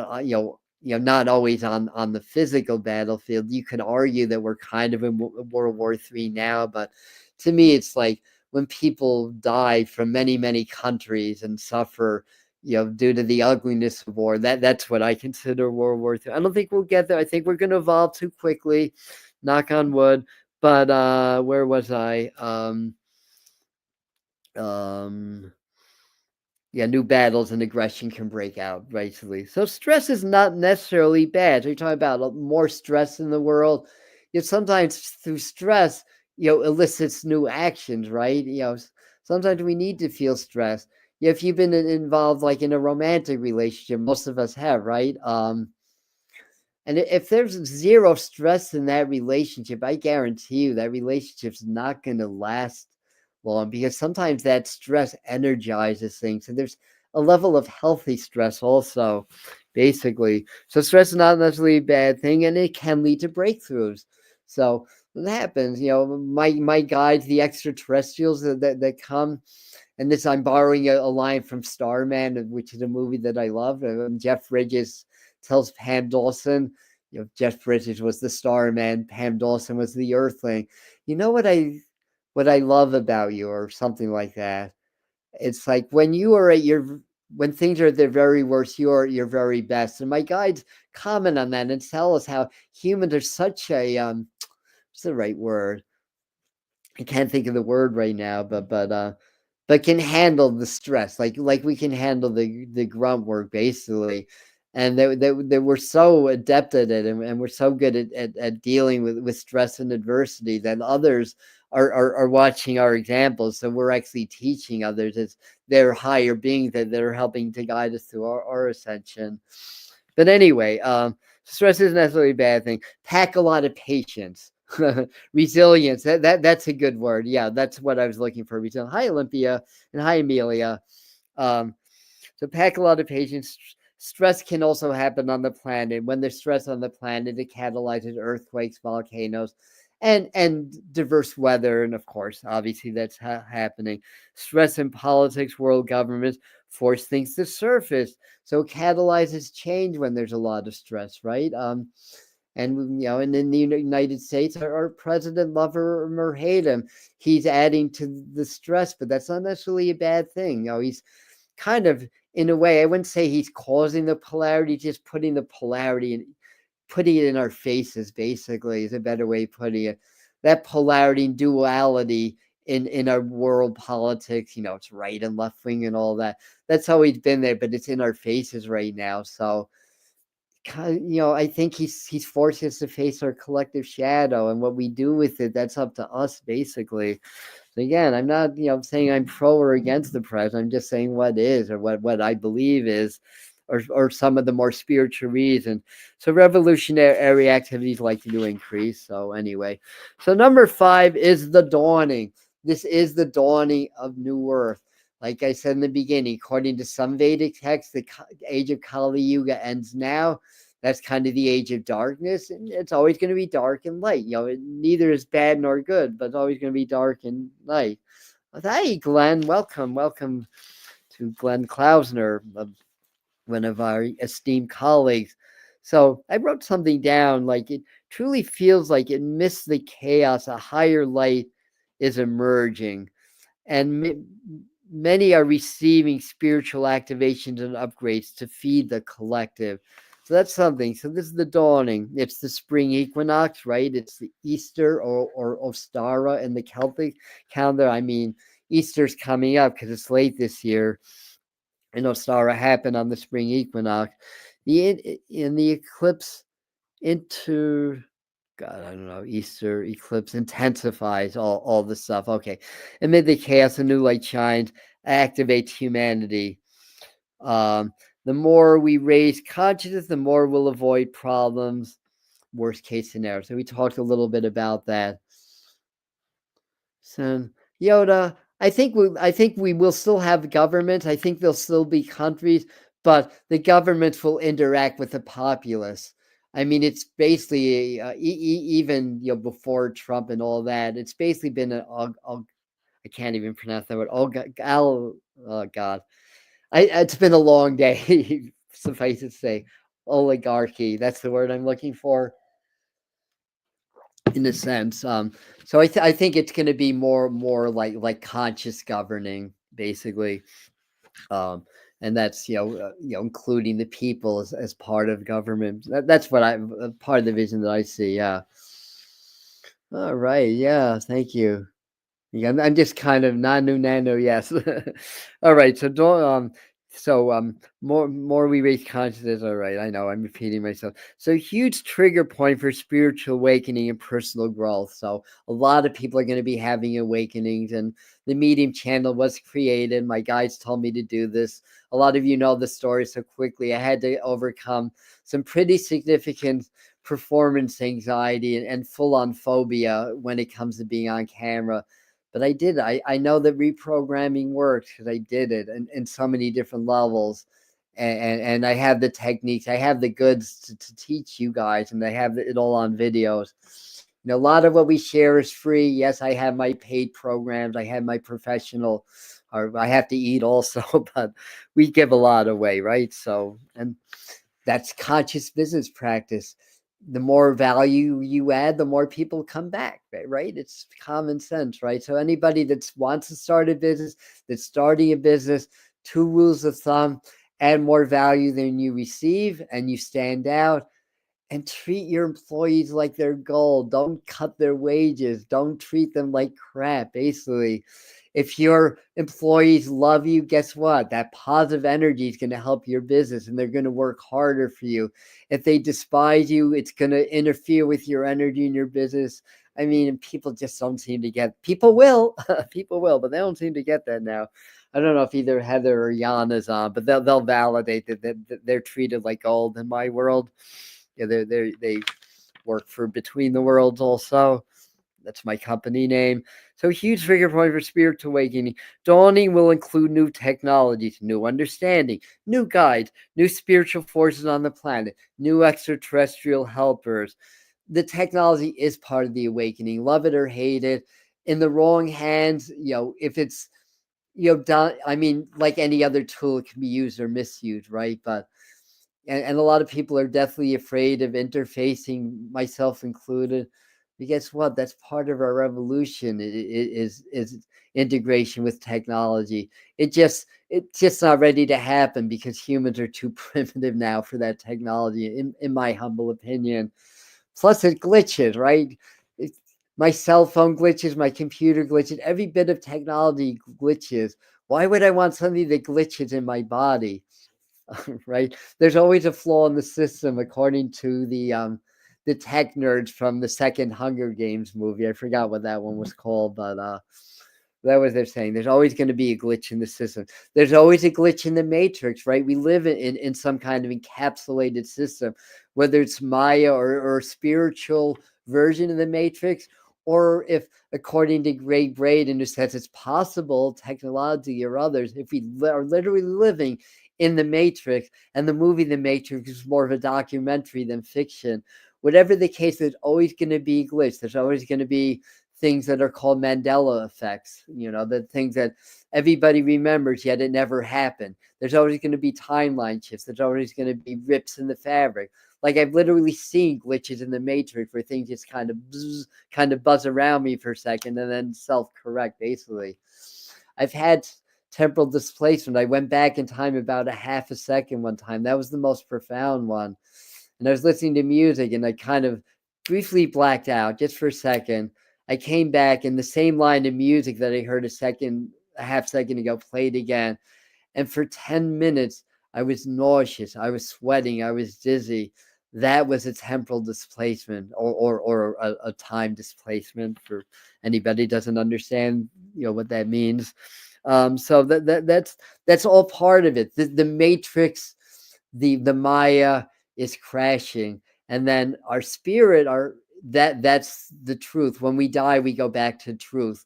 not always on the physical battlefield. You could argue that we're kind of in World War III now, but to me, it's like when people die from many countries and suffer, due to the ugliness of war. That's what I consider World War III. I don't think we'll get there. I think we're going to evolve too quickly, knock on wood. But where was I? New battles and aggression can break out, basically. So stress is not necessarily bad. So you're talking about more stress in the world. Sometimes through stress, elicits new actions, right? Sometimes we need to feel stress. If you've been involved like in a romantic relationship, most of us have, right? And if there's 0 stress in that relationship, I guarantee you that relationship's not going to last long, because sometimes that stress energizes things. And there's a level of healthy stress also, basically. So stress is not necessarily a bad thing, and it can lead to breakthroughs. So that happens. My guides, the extraterrestrials that come, and this I'm borrowing a line from Starman, which is a movie that I love. Jeff Bridges tells Pam Dawson, Jeff Bridges was the Starman, Pam Dawson was the Earthling. You know what I love about you, or something like that. It's like when you are when things are at their very worst, you are at your very best. And my guides comment on that and tell us how humans are such a what's the right word? I can't think of the word right now, but can handle the stress, like we can handle the grunt work, basically. And that we're so adept at it, and we're so good at dealing with stress and adversity, that others are watching our examples. So we're actually teaching others as their higher beings that are helping to guide us through our ascension. But anyway, stress isn't necessarily a bad thing. Pack a lot of patience. Resilience, that's a good word. Yeah, that's what I was looking for. Resilience. Hi, Olympia, and hi, Amelia. So pack a lot of patience. Stress can also happen on the planet. When there's stress on the planet, it catalyzes earthquakes, volcanoes, and diverse weather. And of course, obviously, that's happening. Stress in politics, world governments force things to surface. So it catalyzes change when there's a lot of stress, right? And and in the United States, our president, love him or hate him, he's adding to the stress, but that's not necessarily a bad thing. He's kind of, in a way, I wouldn't say he's causing the polarity, just putting the polarity and putting it in our faces, basically, is a better way of putting it. That polarity and duality in our world politics, it's right and left wing and all that. That's always been there, but it's in our faces right now. So I think he's forcing us to face our collective shadow, and what we do with it, that's up to us, basically. So again, I'm not saying I'm pro or against the president. I'm just saying what is, or what I believe is. or some of the more spiritual reasons. So revolutionary activities likely to increase. So anyway, so number 5 is the dawning. This is the dawning of new earth. Like I said in the beginning, according to some Vedic texts, the age of Kali Yuga ends now. That's kind of the age of darkness, and it's always going to be dark and light. Neither is bad nor good, but it's always going to be dark and light. Hey, Glenn, welcome to Glenn Klausner, one of our esteemed colleagues. So I wrote something down, like it truly feels like amidst the chaos, a higher light is emerging, and many are receiving spiritual activations and upgrades to feed the collective. So that's something. So this is the dawning. It's the spring equinox, right? It's the Easter or Ostara in the Celtic calendar. I mean, Easter's coming up because it's late this year. And Ostara happened on the spring equinox. In the eclipse into God, I don't know, Easter eclipse intensifies all the stuff. Okay. Amid the chaos, a new light shines, activates humanity. The more we raise consciousness, the more we'll avoid problems, worst case scenario. So we talked a little bit about that. So Yoda, I think we will still have government. I think there'll still be countries, but the governments will interact with the populace. I mean, it's basically even before Trump and all that. It's basically been I can't even pronounce that word. Oh God, it's been a long day. Suffice it to say, oligarchy. That's the word I'm looking for. In a sense, so I think it's going to be more like conscious governing, basically, and that's including the people as part of government. That's what I part of the vision that I see. Yeah. All right. Yeah. Thank you. Yeah, I'm just kind of nano, yes. All right, so more we raise consciousness. All right, I know I'm repeating myself. So huge trigger point for spiritual awakening and personal growth. So a lot of people are going to be having awakenings, and the Medium channel was created. My guides told me to do this. A lot of you know the story so quickly. I had to overcome some pretty significant performance anxiety and full-on phobia when it comes to being on camera. But I did. I know that reprogramming works because I did it in so many different levels. And I have the techniques. I have the goods to teach you guys, and I have it all on videos. A lot of what we share is free. Yes, I have my paid programs. I have my professional, or I have to eat also, but we give a lot away, right? So, and that's conscious business practice. The more value you add, the more people come back, right? It's common sense, right? So anybody that wants to start a business, that's starting a business, 2 rules of thumb: add more value than you receive, and you stand out. And treat your employees like they're gold. Don't cut their wages. Don't treat them like crap. Basically, if your employees love you, guess what? That positive energy is going to help your business, and they're going to work harder for you. If they despise you, it's going to interfere with your energy in your business. I mean, people just don't seem to get. People will, people will, but they don't seem to get that now. I don't know if either Heather or Yana's on, but they'll validate that they're treated like gold in my world. Yeah, they work for Between the Worlds also. That's my company name. So huge trigger point for spiritual awakening. Dawning will include new technologies, new understanding, new guides, new spiritual forces on the planet, new extraterrestrial helpers. The technology is part of the awakening. Love it or hate it. In the wrong hands, if it's done, I mean, like any other tool, it can be used or misused, right? But and a lot of people are definitely afraid of interfacing, myself included. But guess what? That's part of our revolution. Is integration with technology. It's just not ready to happen because humans are too primitive now for that technology, in my humble opinion. Plus, it glitches, right? It, my cell phone glitches, my computer glitches, every bit of technology glitches. Why would I want something that glitches in my body? Right? There's always a flaw in the system, according to the tech nerds from the second Hunger Games movie. I forgot what that one was called, but That was they're saying. There's always going to be a glitch in the system. There's always a glitch in the matrix, right? We live in some kind of encapsulated system, whether it's Maya or spiritual version of the matrix, or if, according to Greg Braden, who says it's possible, technology or others, if we are literally living in the Matrix, and the movie The Matrix is more of a documentary than fiction. Whatever the case, there's always going to be glitch. There's always going to be things that are called Mandela effects, the things that everybody remembers, yet it never happened. There's always going to be timeline shifts. There's always going to be rips in the fabric. Like I've literally seen glitches in the Matrix where things just kind of buzz around me for a second and then self-correct, basically. I've had temporal displacement. I went back in time about a half a second one time. That was the most profound one. And I was listening to music and I kind of briefly blacked out just for a second. I came back and the same line of music that I heard a half second ago played again. And for 10 minutes, I was nauseous. I was sweating. I was dizzy. That was a temporal displacement or a time displacement for anybody who doesn't understand, what that means. So that's all part of it. The matrix, the Maya is crashing, and then our spirit, that's the truth. When we die, we go back to truth.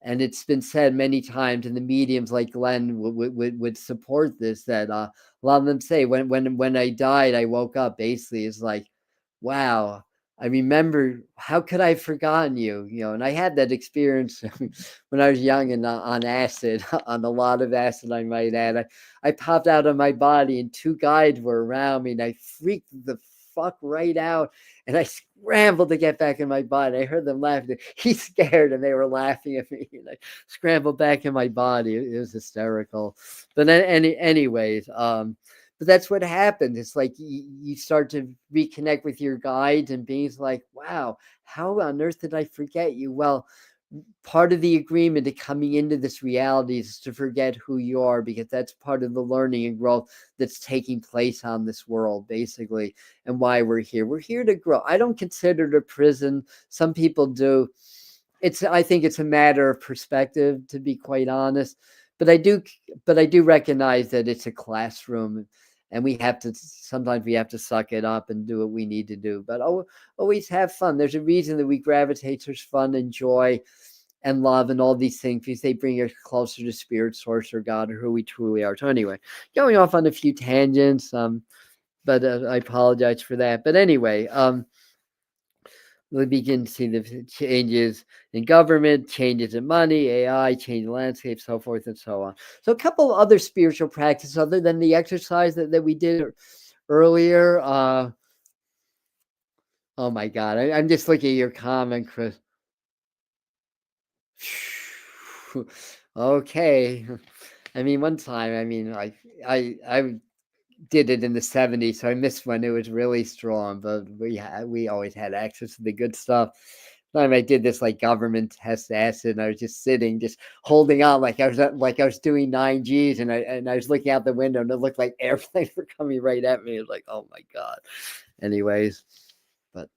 And it's been said many times, and the mediums like Glenn would support this, that a lot of them say when I died, I woke up. Basically, it's like, wow, I remember, how could I have forgotten you? And I had that experience when I was young and on acid, on a lot of acid, I might add. I popped out of my body and two guides were around me and I freaked the fuck right out and I scrambled to get back in my body. I heard them laughing. He's scared and they were laughing at me and I scrambled back in my body. It was hysterical. But anyways, but that's what happened. It's like you start to reconnect with your guides and beings like, wow, how on earth did I forget you? Well, part of the agreement to coming into this reality is to forget who you are, because that's part of the learning and growth that's taking place on this world, basically, and why we're here. We're here to grow. I don't consider it a prison. Some people do. I think it's a matter of perspective, to be quite honest. But I do recognize that it's a classroom, and sometimes we have to suck it up and do what we need to do. But always have fun. There's a reason that we gravitate towards fun and joy and love and all these things, because they bring us closer to spirit, source, or God, or who we truly are. So anyway, going off on a few tangents, but I apologize for that. But anyway, we begin to see the changes in government, changes in money, AI, change in landscape, so forth and so on. So a couple of other spiritual practices other than the exercise that we did earlier. Oh my God, I'm just looking at your comment, Chris. Okay. I mean, one time, I did it in the 70s, so I missed when it was really strong, but we always had access to the good stuff. Time I did this like government test acid, and I was just sitting, just holding on like I was doing 9Gs, and I was looking out the window, and it looked like airplanes were coming right at me. It was like, oh my God. Anyways, but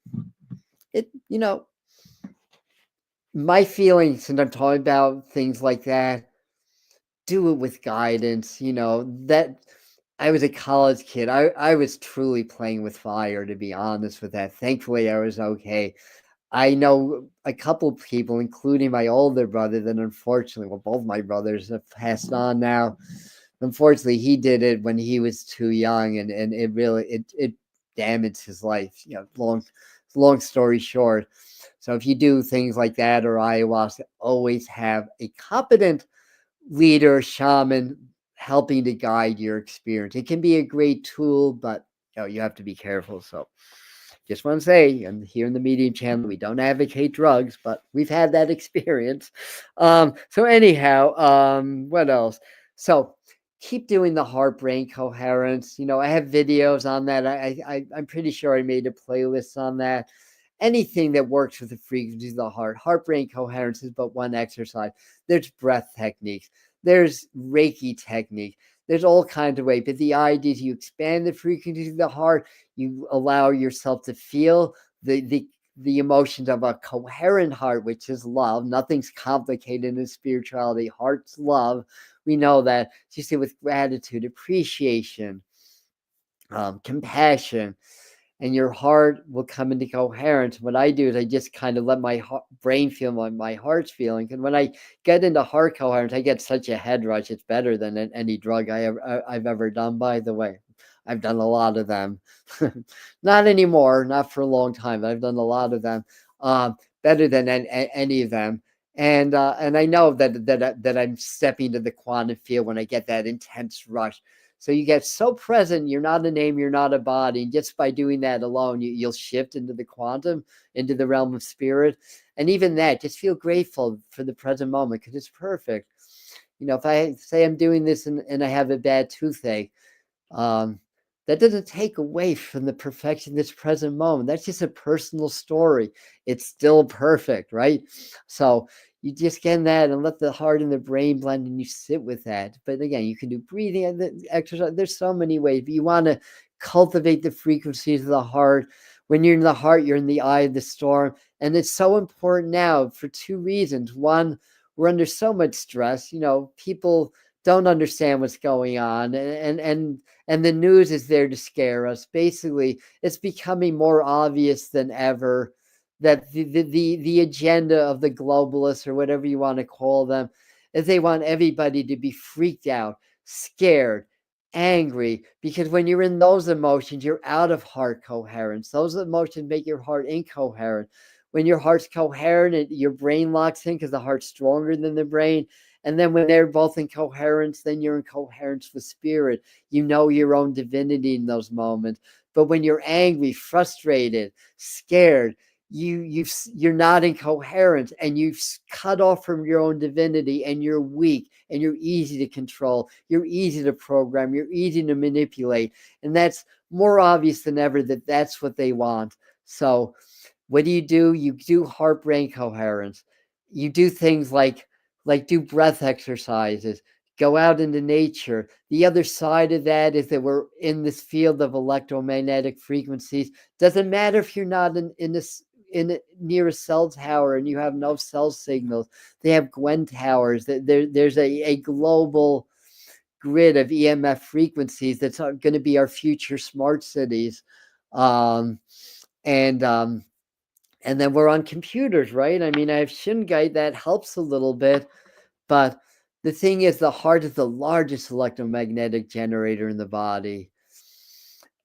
it, my feelings, and I'm talking about things like that, do it with guidance, that I was a college kid. I was truly playing with fire, to be honest with that. Thankfully, I was okay. I know a couple people, including my older brother, that unfortunately, well, both my brothers have passed on now. Unfortunately, he did it when he was too young, and it really it damaged his life. Long story short. So if you do things like that or ayahuasca, always have a competent leader, shaman helping to guide your experience. It can be a great tool, but you have to be careful. So just want to say, and here in the Medium channel, we don't advocate drugs, but we've had that experience. So anyhow, what else? So keep doing the heart-brain coherence. I have videos on that. I'm pretty sure I made a playlist on that. Anything that works with the frequencies of the heart-brain coherence is but one exercise. There's breath techniques. There's Reiki technique. There's all kinds of ways. But the idea is you expand the frequencies of the heart. You allow yourself to feel the the emotions of a coherent heart, which is love. Nothing's complicated in spirituality. Heart's love. We know that. So you see, with gratitude, appreciation, compassion, and your heart will come into coherence. What I do is I just kind of let my brain feel what my heart's feeling. And when I get into heart coherence, I get such a head rush. It's better than any drug I've ever done, by the way. I've done a lot of them. Not anymore, not for a long time. I've done a lot of them. Better than any of them. And I know that I'm stepping to the quantum field when I get that intense rush. So you get so present, you're not a name, you're not a body. And just by doing that alone, you'll shift into the quantum, into the realm of spirit. And even that, just feel grateful for the present moment because it's perfect. If I say I'm doing this and I have a bad toothache, that doesn't take away from the perfection of this present moment. That's just a personal story. It's still perfect, right? So you just get in that and let the heart and the brain blend and you sit with that. But again, you can do breathing exercise. There's so many ways, but you want to cultivate the frequencies of the heart. When you're in the heart, you're in the eye of the storm. And it's so important now for two reasons. One, we're under so much stress. People don't understand what's going on, and the news is there to scare us. Basically, it's becoming more obvious than ever that the agenda of the globalists, or whatever you want to call them, is they want everybody to be freaked out, scared, angry, because when you're in those emotions, you're out of heart coherence. Those emotions make your heart incoherent. When your heart's coherent, your brain locks in because the heart's stronger than the brain. And then when they're both in coherence, then you're in coherence with spirit. You know your own divinity in those moments. But when you're angry, frustrated, scared, you're not in coherence, and you've cut off from your own divinity, and you're weak, and you're easy to control. You're easy to program. You're easy to manipulate. And that's more obvious than ever that that's what they want. So what do? You do heart-brain coherence. You do things like do breath exercises, go out into nature. The other side of that is that we're in this field of electromagnetic frequencies. Doesn't matter if you're not near a cell tower and you have no cell signals. They have Gwen towers. There's a global grid of EMF frequencies that's going to be our future smart cities. And then we're on computers, right? I mean, I have Shungite that helps a little bit, but the thing is, the heart is the largest electromagnetic generator in the body.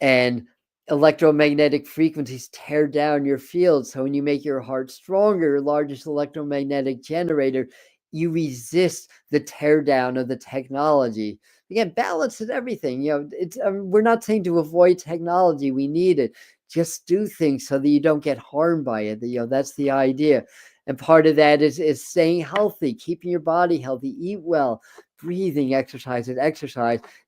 And electromagnetic frequencies tear down your field. So when you make your heart stronger, your largest electromagnetic generator, you resist the tear down of the technology. Again, balance is everything. We're not saying to avoid technology. We need it. Just do things so that you don't get harmed by it. That's the idea. And part of that is staying healthy, keeping your body healthy, eat well, breathing, exercise.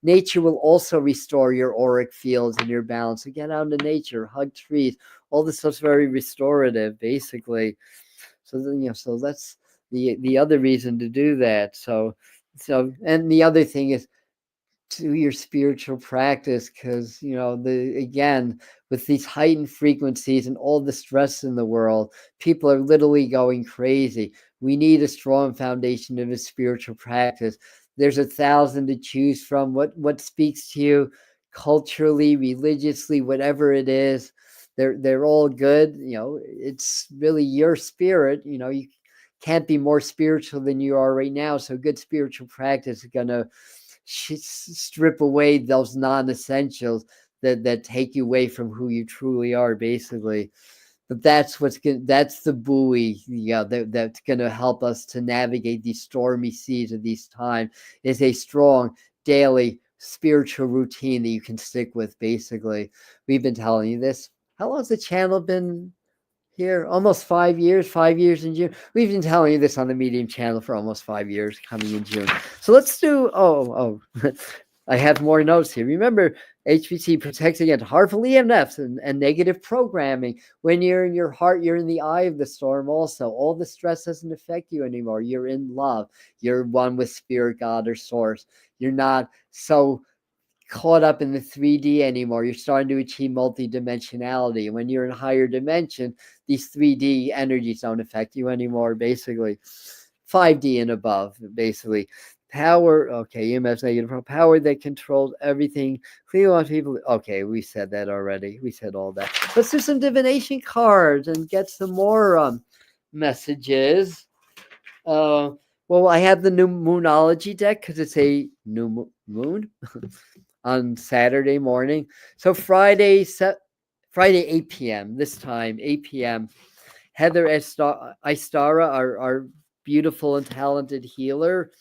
Nature will also restore your auric fields and your balance. So get out into nature, hug trees. All this stuff's very restorative, basically. So that's the other reason to do that. So and the other thing is to your spiritual practice, because again, with these heightened frequencies and all the stress in the world, people are literally going crazy. We need a strong foundation of a spiritual practice. There's 1,000 to choose from. What speaks to you culturally, religiously, whatever it is, they're all good. It's really your spirit. You can't be more spiritual than you are right now. So good spiritual practice is going to strip away those non-essentials that take you away from who you truly are, basically. But that's the buoy, that's going to help us to navigate these stormy seas of these times, is a strong daily spiritual routine that you can stick with. Basically, we've been telling you this. How long has the channel been here? Almost 5 years. 5 years in June. We've been telling you this on the Medium channel for almost 5 years, coming in June. So let's do. I have more notes here. Remember, HPC protects against harmful EMFs and negative programming. When you're in your heart, you're in the eye of the storm. Also, all the stress doesn't affect you anymore. You're in love. You're one with spirit, God, or source. You're not so caught up in the 3D anymore. You're starting to achieve multidimensionality. And when you're in higher dimension, these 3D energies don't affect you anymore, basically. 5D and above, basically. Power, okay, EMS negative power that controls everything. Clear on people. Okay, we said that already. We said all that. Let's do some divination cards and get some more messages. Well, I have the new Moonology deck because it's a new moon on Saturday morning. So Friday 8 p.m. this time, 8 p.m. Heather Istara, our beautiful and talented healer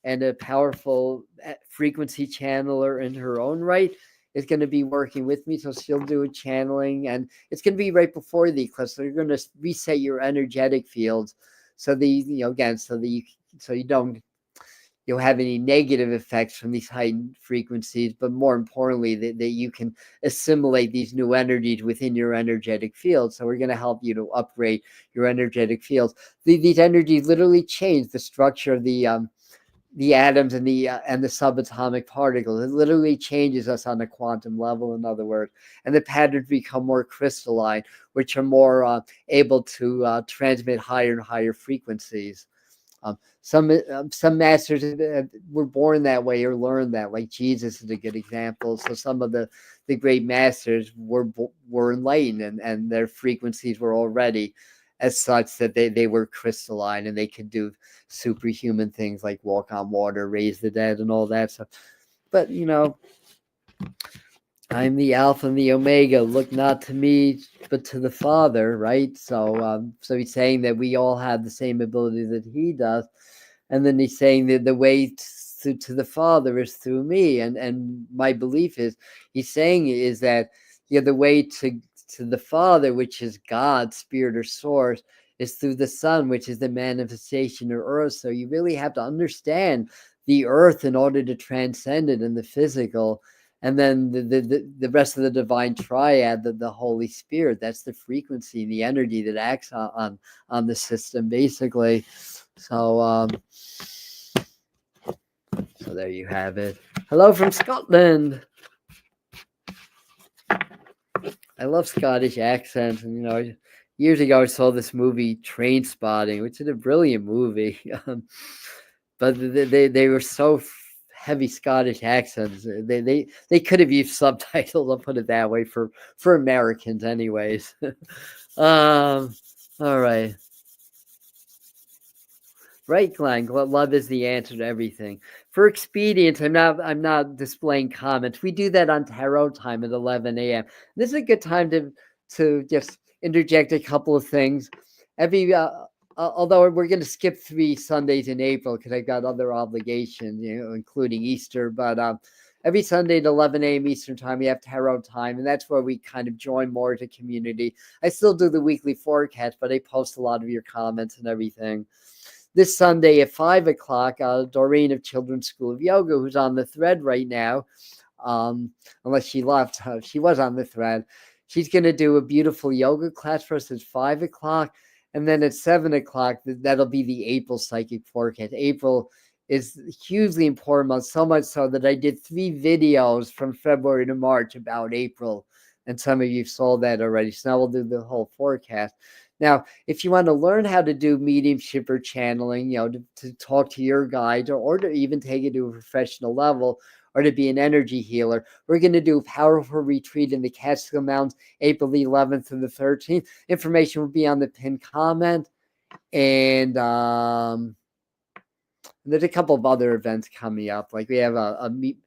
and a powerful frequency channeler in her own right, is going to be working with me. So she'll do a channeling, and it's going to be right before the eclipse. So you're going to reset your energetic fields. So again, so you don't have any negative effects from these heightened frequencies, but more importantly, that you can assimilate these new energies within your energetic field. So we're going to help you to upgrade your energetic fields. These energies literally change the structure of the atoms and the subatomic particles. It literally changes us on a quantum level, in other words, and the patterns become more crystalline, which are more able to transmit higher and higher frequencies. Some masters were born that way or learned that, like Jesus is a good example. So some of the great masters were enlightened, and their frequencies were already as such that they were crystalline, and they could do superhuman things like walk on water, raise the dead, and all that stuff. But I'm the Alpha and the Omega. Look not to me, but to the Father, right? So he's saying that we all have the same ability that he does, and then he's saying that the way to the Father is through me, and my belief is he's saying is that the way to the Father, which is God, Spirit, or Source, is through the Son, which is the manifestation of Earth. So you really have to understand the Earth in order to transcend it in the physical. And then the rest of the divine triad, the Holy Spirit, that's the frequency, the energy that acts on the system, basically. So there you have it. Hello from Scotland. I love Scottish accents, and years ago I saw this movie Train Spotting, which is a brilliant movie, but they were so heavy Scottish accents. They could have used subtitles. I'll put it that way for Americans, anyways. All right. Right, Glenn. Love is the answer to everything. For expedience, I'm not displaying comments. We do that on tarot time at 11 a.m. This is a good time to just interject a couple of things. Although we're going to skip 3 Sundays in April because I've got other obligations, including Easter. But every Sunday at 11 a.m. Eastern time, we have tarot time, and that's where we kind of join more as a community. I still do the weekly forecast, but I post a lot of your comments and everything. This Sunday at 5 o'clock, Doreen of Children's School of Yoga, who's on the thread right now, unless she left, she was on the thread. She's going to do a beautiful yoga class for us at 5 o'clock. And then at 7 o'clock, that'll be the April psychic forecast. April is hugely important month, so much so that I did 3 videos from February to March about April. And some of you saw that already. So now we'll do the whole forecast. Now, if you want to learn how to do mediumship or channeling, to talk to your guide or to even take it to a professional level or to be an energy healer, we're going to do a powerful retreat in the Catskill Mountains, April the 11th through the 13th. Information will be on the pinned comment. And there's a couple of other events coming up. Like we have a meet,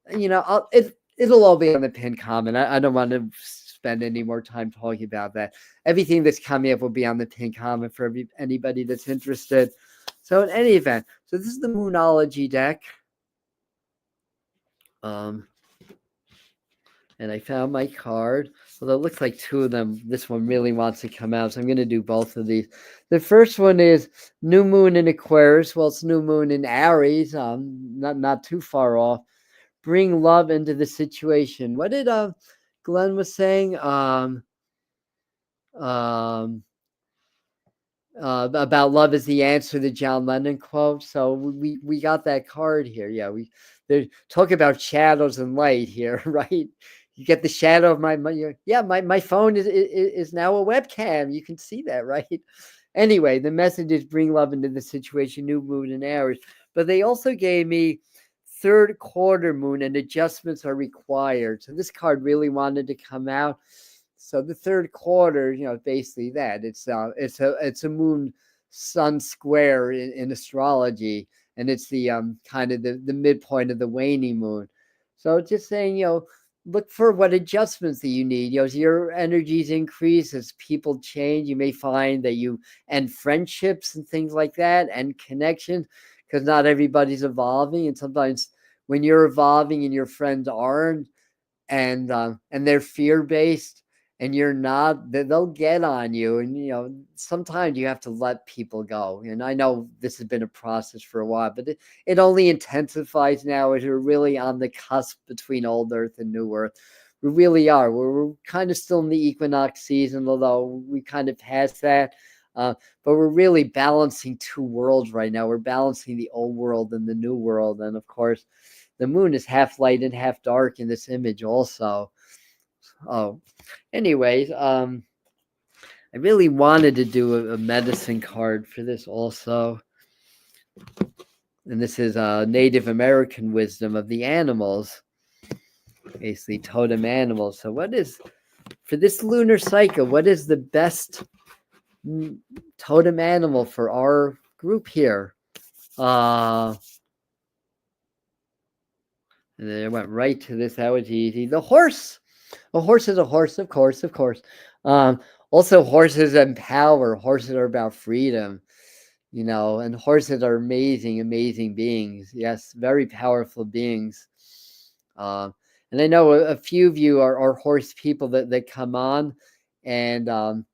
it'll all be on the pinned comment. I don't want to spend any more time talking about that. Everything that's coming up will be on the pinned comment for anybody that's interested. So in any event, so this is the Moonology deck. And I found my card. Although it looks like 2 of them, this one really wants to come out. So I'm going to do both of these. The first one is New Moon in Aquarius. Well, it's New Moon in Aries. Not too far off. Bring love into the situation. What did Glenn was saying? About love is the answer, the John Lennon quote. So we got that card here. Yeah, talk about shadows and light here, right? You get the shadow of my phone is now a webcam. You can see that, right? Anyway, the message is bring love into the situation, new moon and Aries. But they also gave me third quarter moon and adjustments are required. So this card really wanted to come out. So the third quarter, basically that it's a moon sun square in astrology, and it's the kind of the midpoint of the waning moon. So just saying, look for what adjustments that you need. As your energies increase, as people change, you may find that you end friendships and things like that, and connections, because not everybody's evolving, and sometimes when you're evolving and your friends aren't, and they're fear-based and you're not, they'll get on you. And sometimes you have to let people go. And I know this has been a process for a while, but it only intensifies now as we're really on the cusp between old Earth and new Earth. We really are. We're kind of still in the equinox season, although we kind of passed that. But we're really balancing two worlds right now. We're balancing the old world and the new world. And of course, the moon is half light and half dark in this image also. Anyways, I really wanted to do a medicine card for this also. And this is Native American wisdom of the animals, basically totem animals. So what is, for this lunar cycle, what is the best totem animal for our group here? And then I went right to this. That was easy. The horse. A horse is a horse, of course. Also, horses empower. Horses are about freedom, and horses are amazing beings. Yes, very powerful beings. And I know a few of you are horse people that come on. And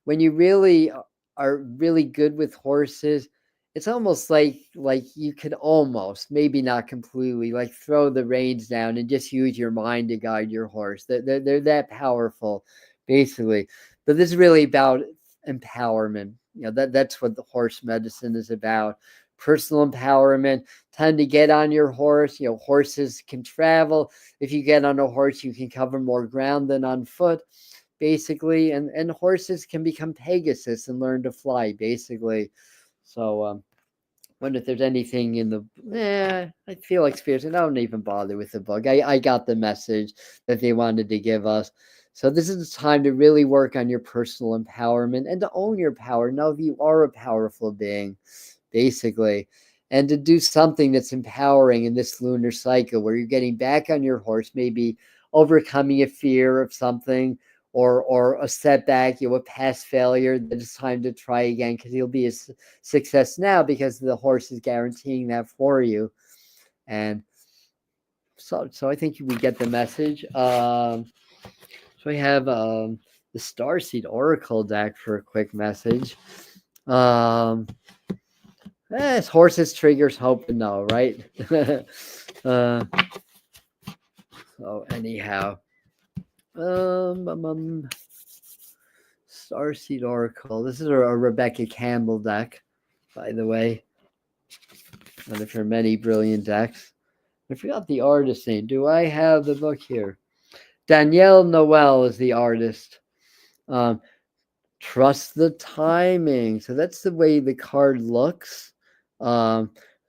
when you really are really good with horses, it's almost like you could almost, maybe not completely, like throw the reins down and just use your mind to guide your horse. They're that powerful, basically. But this is really about empowerment. That's what the horse medicine is about. Personal empowerment. Time to get on your horse. Horses can travel. If you get on a horse, you can cover more ground than on foot, basically. And horses can become Pegasus and learn to fly, basically. So wonder if there's anything in the I feel like spirits, and I don't even bother with the book. I got the message that they wanted to give us. So this is the time to really work on your personal empowerment and to own your power. Know that you are a powerful being, basically, and to do something that's empowering in this lunar cycle where you're getting back on your horse, maybe overcoming a fear of something, or a setback, a past failure, that it's time to try again, because you'll be a success now because the horse is guaranteeing that for you. And so I think we get the message. So we have the Starseed Oracle deck for a quick message. Yes, horses, triggers, hope, and no, right? So anyhow. Starseed Oracle. This is a Rebecca Campbell deck, by the way. One of her many brilliant decks. I forgot the artist's name. Do I have the book here? Danielle Noel is the artist. Trust the timing. So that's the way the card looks.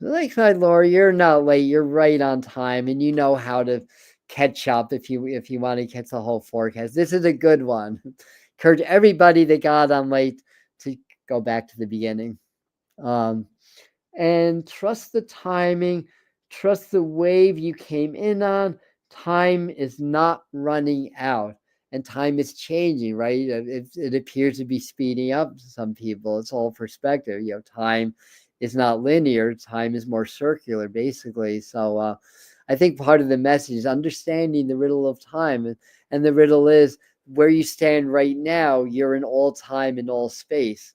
Lakeside Laura, you're not late. You're right on time, and you know how to catch up if you want to catch the whole forecast. This is a good one. Encourage everybody that got on late to go back to the beginning. And trust the timing. Trust the wave you came in on. Time is not running out, and time is changing, right? It appears to be speeding up to some people. It's all perspective. Time is not linear. Time is more circular, basically. So I think part of the message is understanding the riddle of time. And the riddle is, where you stand right now, you're in all time and all space.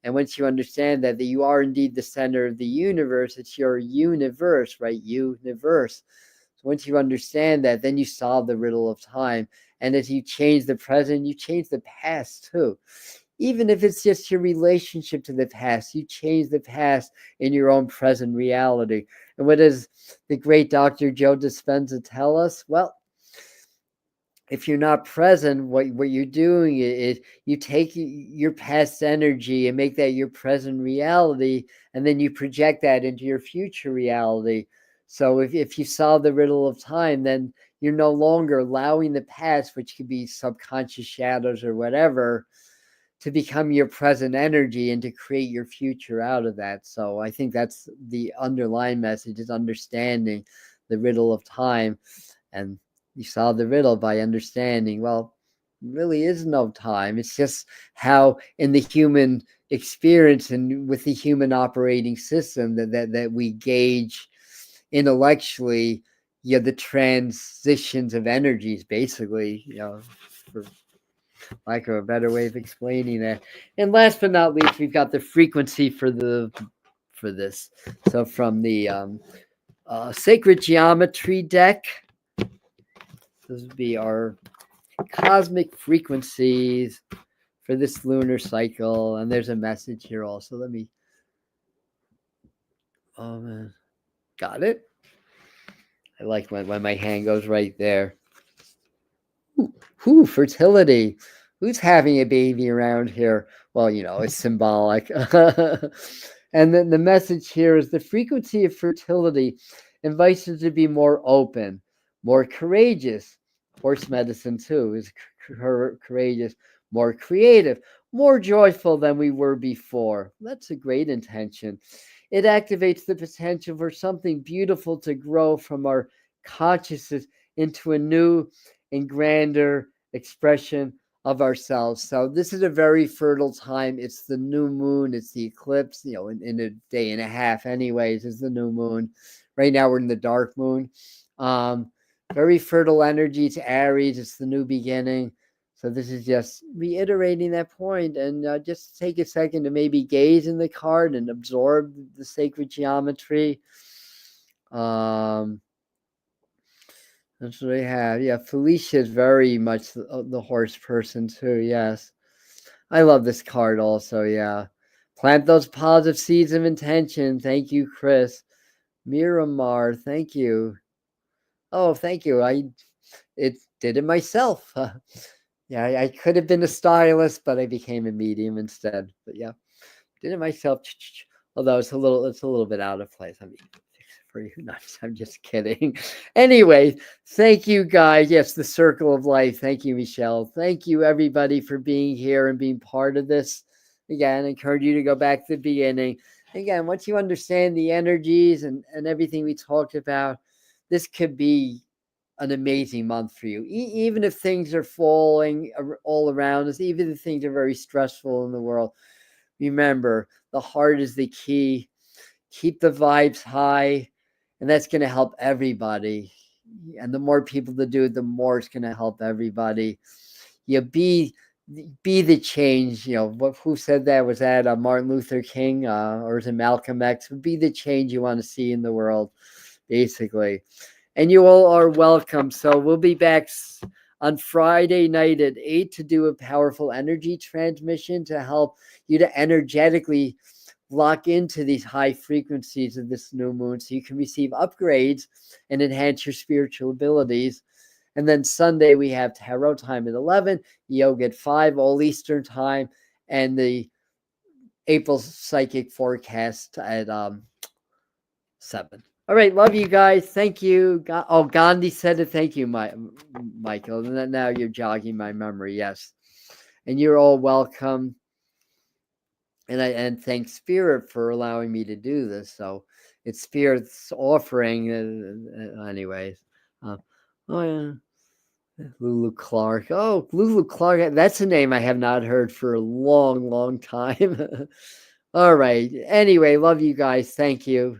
And once you understand that you are indeed the center of the universe, it's your universe, right? Universe. So once you understand that, then you solve the riddle of time. And as you change the present, you change the past too. Even if it's just your relationship to the past, you change the past in your own present reality. And what does the great Dr. Joe Dispenza tell us? Well, if you're not present, what you're doing is you take your past energy and make that your present reality, and then you project that into your future reality. So if you solve the riddle of time, then you're no longer allowing the past, which could be subconscious shadows or whatever, to become your present energy and to create your future out of that. So I think that's the underlying message, is understanding the riddle of time. And you solve the riddle by understanding, well, really is no time. It's just how in the human experience and with the human operating system that we gauge intellectually, the transitions of energies, basically, for lack of a better way of explaining that. And last but not least, we've got the frequency for this. So from the sacred geometry deck, this would be our cosmic frequencies for this lunar cycle. And there's a message here also. Let me, got it. I like when my hand goes right there. Ooh, fertility. Who's having a baby around here? Well, it's symbolic. And then the message here is the frequency of fertility invites us to be more open, more courageous. Horse medicine, too, is courageous, more creative, more joyful than we were before. That's a great intention. It activates the potential for something beautiful to grow from our consciousness into a new and grander expression of ourselves. So this is a very fertile time. It's the new moon. It's the eclipse, in a day and a half anyways, is the new moon. Right now we're in the dark moon. Very fertile energy. It's Aries. It's the new beginning. So this is just reiterating that point, and just take a second to maybe gaze in the card and absorb the sacred geometry. That's what I have. Yeah, Felicia is very much the horse person too. Yes. I love this card also. Yeah. Plant those positive seeds of intention. Thank you, Chris. Miramar, thank you. Oh, thank you. I did it myself. Yeah, I could have been a stylist, but I became a medium instead. But yeah, did it myself. Although it's a little bit out of place. I mean, for you. No, I'm just kidding. Anyway, thank you guys. Yes, the circle of life. Thank you, Michelle. Thank you, everybody, for being here and being part of this. Again, I encourage you to go back to the beginning. Again, once you understand the energies and everything we talked about, this could be an amazing month for you. Even if things are falling all around us, even if things are very stressful in the world, remember, the heart is the key. Keep the vibes high. And that's going to help everybody. And the more people to do it, the more it's going to help everybody. Be the change. Who said that? Was that Martin Luther King or is it Malcolm X? Be the change you want to see in the world, basically. And you all are welcome. So we'll be back on Friday night at 8 to do a powerful energy transmission to help you to energetically lock into these high frequencies of this new moon so you can receive upgrades and enhance your spiritual abilities. And then Sunday we have tarot time at 11, yoga at 5, all Eastern time, and the April psychic forecast at 7. All right, love you guys. Thank you. Oh, Gandhi said it. Thank you, Michael. And now you're jogging my memory. Yes, and you're all welcome. And thank Spirit for allowing me to do this. So it's Spirit's offering, anyways. Oh yeah, Lulu Clark. Oh, Lulu Clark. That's a name I have not heard for a long, long time. All right. Anyway, love you guys. Thank you.